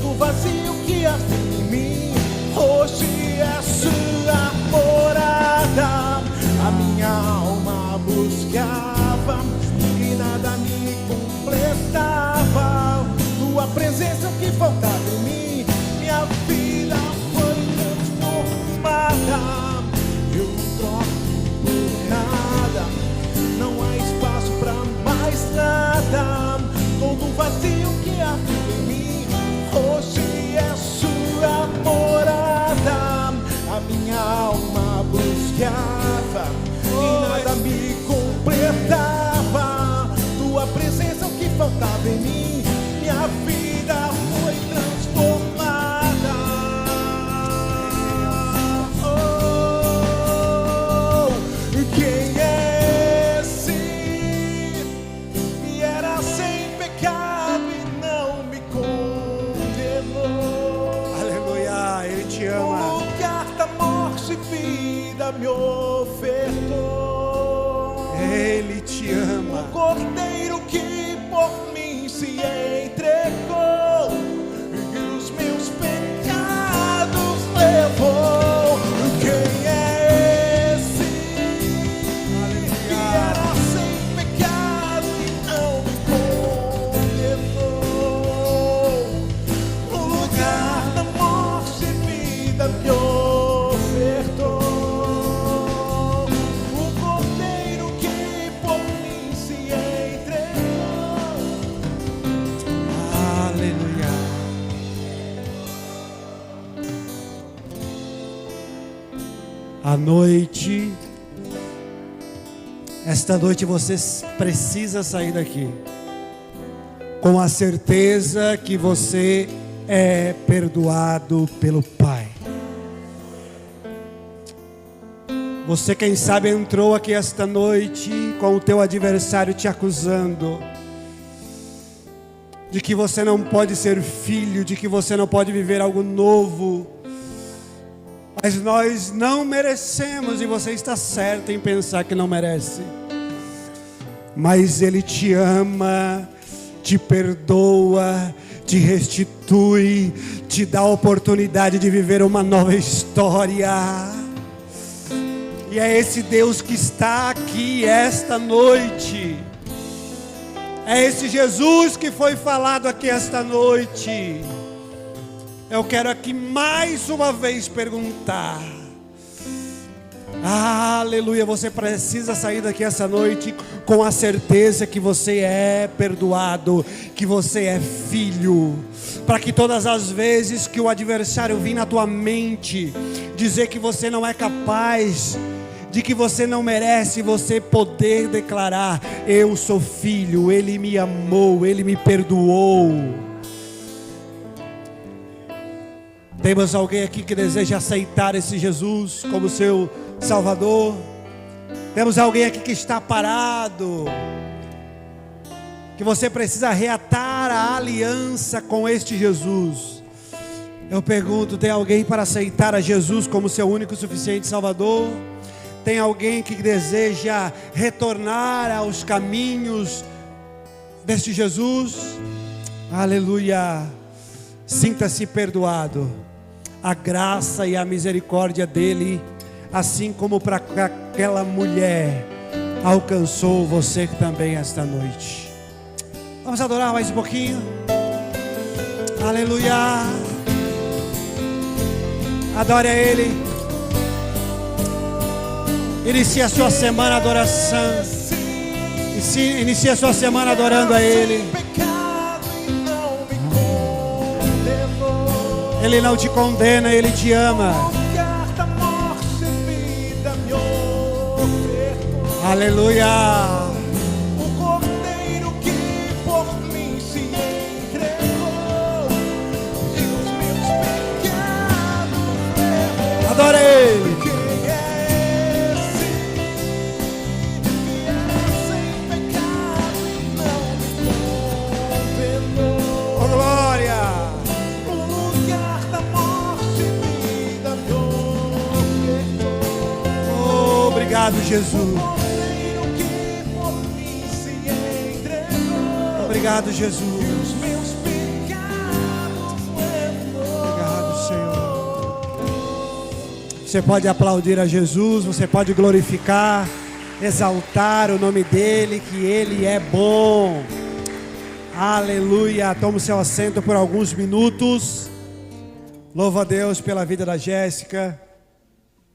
todo vazio que havia em mim, hoje é sua morada. A minha alma buscava e nada me completava. Tua presença que faltava em mim, minha vida foi transformada. Eu troco por nada, não há espaço pra mais nada. Todo vazio que havia em mim, hoje é sua morada. A minha alma buscava e nada me completava. Tua presença o que faltava em mim, minha vida foi transformada. Oh, quem é esse que era sem pecado e não me condenou? Aleluia, Ele te ama. O lugar da morte e vida me ofertou. Ele te ama. O cordeiro que por mim se entregou e os meus pecados levou. Quem é esse que era sem pecado e não me condenou? O lugar da morte e vida me ofertou. O cordeiro que por mim se entregou. Aleluia. À noite, esta noite você precisa sair daqui com a certeza que você é perdoado pelo Pai. Você, quem sabe, entrou aqui esta noite com o teu adversário te acusando de que você não pode ser filho, de que você não pode viver algo novo. Mas nós não merecemos, e você está certo em pensar que não merece. Mas Ele te ama, te perdoa, te restitui, te dá a oportunidade de viver uma nova história. E é esse Deus que está aqui esta noite. É esse Jesus que foi falado aqui esta noite. Eu quero aqui mais uma vez perguntar. Aleluia, você precisa sair daqui essa noite com a certeza que você é perdoado, que você é filho, para que todas as vezes que o adversário vir na tua mente dizer que você não é capaz, de que você não merece, você poder declarar: eu sou filho, Ele me amou, Ele me perdoou. Temos alguém aqui que deseja aceitar esse Jesus como seu Salvador? Temos alguém aqui que está parado, que você precisa reatar a aliança com este Jesus? Eu pergunto, tem alguém para aceitar a Jesus como seu único e suficiente Salvador? Tem alguém que deseja retornar aos caminhos deste Jesus? Aleluia! Sinta-se perdoado. A graça e a misericórdia dele, assim como para aquela mulher, alcançou você também esta noite. Vamos adorar mais um pouquinho. Aleluia! Adore a Ele. Inicie a sua semana adoração. Inicie a sua semana adorando a Ele. Ele não te condena, Ele te ama. Aleluia. O cordeiro que por mim se entregou e os meus pecados levou. Adora Ele. Quem é esse que era sem pecado e não me condenou? Oh, glória. O lugar da morte e vida me ofertou. Oh, obrigado, Jesus. Obrigado, Jesus. Os meus pecados Você pode aplaudir a Jesus, você pode glorificar, exaltar o nome dele, que ele é bom. Aleluia. Toma o seu assento por alguns minutos. Louvo a Deus pela vida da Jéssica,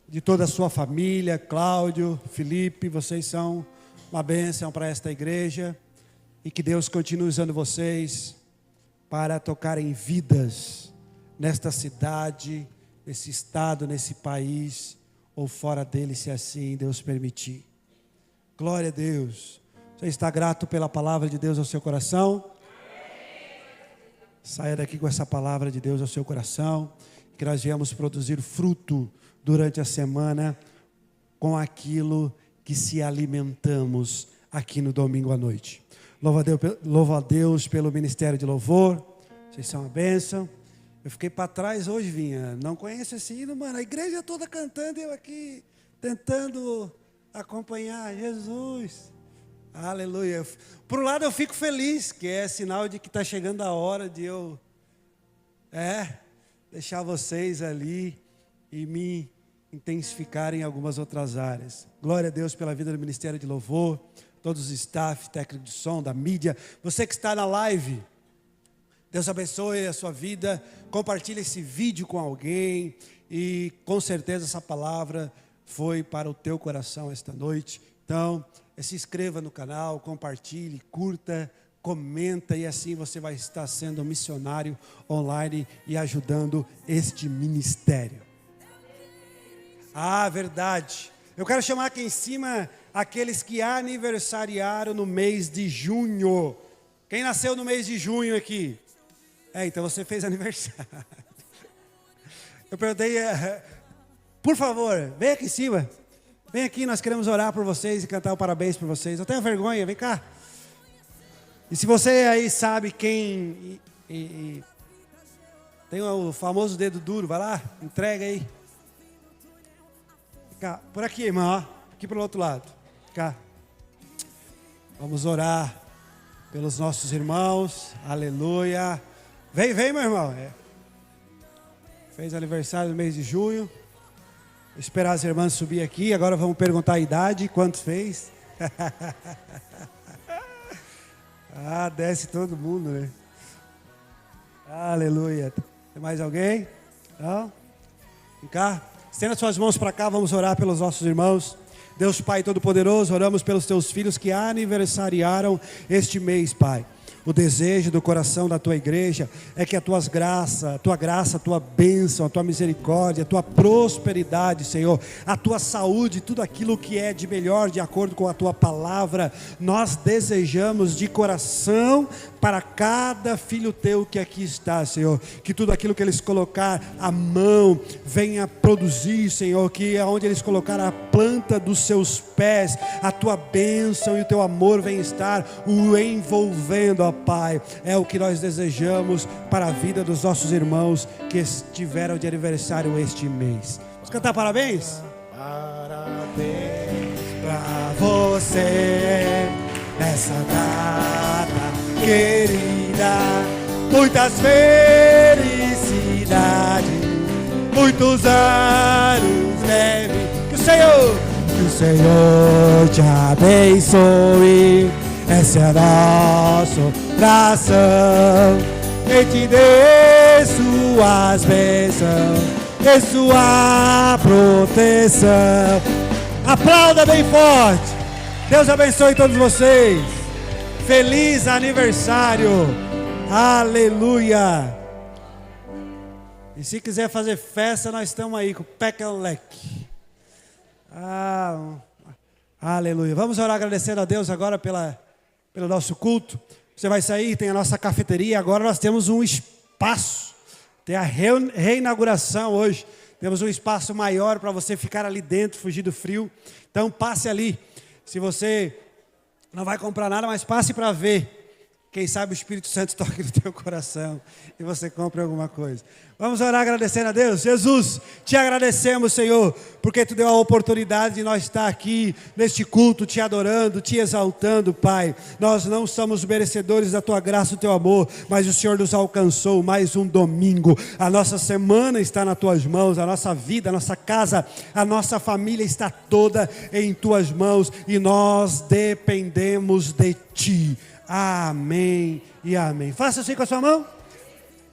de toda a sua família, Cláudio, Felipe, vocês são uma bênção para esta igreja. E que Deus continue usando vocês para tocarem vidas nesta cidade, nesse estado, nesse país, ou fora dele, se assim Deus permitir. Glória a Deus. Você está grato pela palavra de Deus ao seu coração? Saia daqui com essa palavra de Deus ao seu coração, que nós viemos produzir fruto durante a semana com aquilo que se alimentamos aqui no domingo à noite. Louvo a Deus pelo ministério de louvor. Vocês são uma bênção. Eu fiquei para trás hoje, Vinha. Não conheço esse hino, mano. A igreja toda cantando e eu aqui tentando acompanhar. Jesus. Aleluia. Por um lado eu fico feliz, que é sinal de que está chegando a hora de eu deixar vocês ali e me intensificar em algumas outras áreas. Glória a Deus pela vida do Ministério de Louvor, todos os staff, técnico de som, da mídia. Você que está na live, Deus abençoe a sua vida. Compartilhe esse vídeo com alguém e com certeza essa palavra foi para o teu coração esta noite. Então, se inscreva no canal, compartilhe, curta, comenta e assim você vai estar sendo um missionário online e ajudando este ministério. Ah, verdade. Eu quero chamar aqui em cima aqueles que aniversariaram no mês de junho. Quem nasceu no mês de junho aqui? Então você fez aniversário. Eu perguntei, por favor, vem aqui em cima. Vem aqui, nós queremos orar por vocês e cantar o parabéns por vocês. Eu tenho vergonha, vem cá. E se você aí sabe quem tem o famoso dedo duro, vai lá, entrega aí. Cá, por aqui, irmão, ó. Aqui pro outro lado. Cá. Vamos orar pelos nossos irmãos. Aleluia. Vem, meu irmão. Fez aniversário no mês de junho. Vou esperar as irmãs subir aqui. Agora vamos perguntar a idade. Quantos fez? Desce todo mundo, né? Aleluia. Tem mais alguém? Não? Vem cá. Estenda suas mãos para cá, vamos orar pelos nossos irmãos. Deus Pai Todo-Poderoso, oramos pelos teus filhos que aniversariaram este mês, Pai. O desejo do coração da tua igreja é que a tua graça, a tua bênção, a tua misericórdia, a tua prosperidade, Senhor, a tua saúde, tudo aquilo que é de melhor, de acordo com a tua palavra, nós desejamos de coração para cada filho teu que aqui está, Senhor, que tudo aquilo que eles colocar a mão venha produzir, Senhor, que aonde eles colocar a planta dos seus pés, a tua bênção e o teu amor venha estar o envolvendo, ó Pai. É o que nós desejamos para a vida dos nossos irmãos que estiveram de aniversário este mês. Vamos cantar parabéns? Parabéns Pra você nessa data querida, muitas felicidades, muitos anos leve. Que o Senhor te abençoe. Essa é a nossa oração. Que te dê suas bênçãos e sua proteção. Aplauda bem forte. Deus abençoe todos vocês. Feliz aniversário. Aleluia. E se quiser fazer festa, nós estamos aí com o Pecanleque. Aleluia. Vamos orar agradecendo a Deus agora pelo nosso culto. Você vai sair, tem a nossa cafeteria. Agora nós temos um espaço. Tem a reinauguração hoje. Temos um espaço maior para você ficar ali dentro, fugir do frio. Então passe ali. Se você não vai comprar nada, mas passe para ver. Quem sabe o Espírito Santo toque no teu coração e você compre alguma coisa. Vamos orar agradecendo a Deus. Jesus, te agradecemos, Senhor, porque tu deu a oportunidade de nós estar aqui neste culto, te adorando, te exaltando, Pai. Nós não somos merecedores da tua graça e do teu amor, mas o Senhor nos alcançou mais um domingo. A nossa semana está nas tuas mãos, a nossa vida, a nossa casa, a nossa família está toda em tuas mãos e nós dependemos de ti. Amém e amém. Faça assim com a sua mão.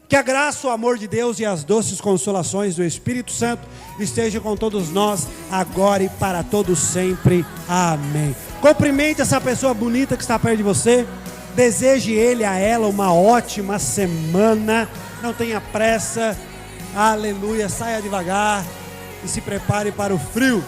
Que a graça, o amor de Deus e as doces consolações do Espírito Santo estejam com todos nós, agora e para todos sempre. Amém. Cumprimente essa pessoa bonita que está perto de você. Deseje ele a ela uma ótima semana. Não tenha pressa. Aleluia. Saia devagar e se prepare para o frio.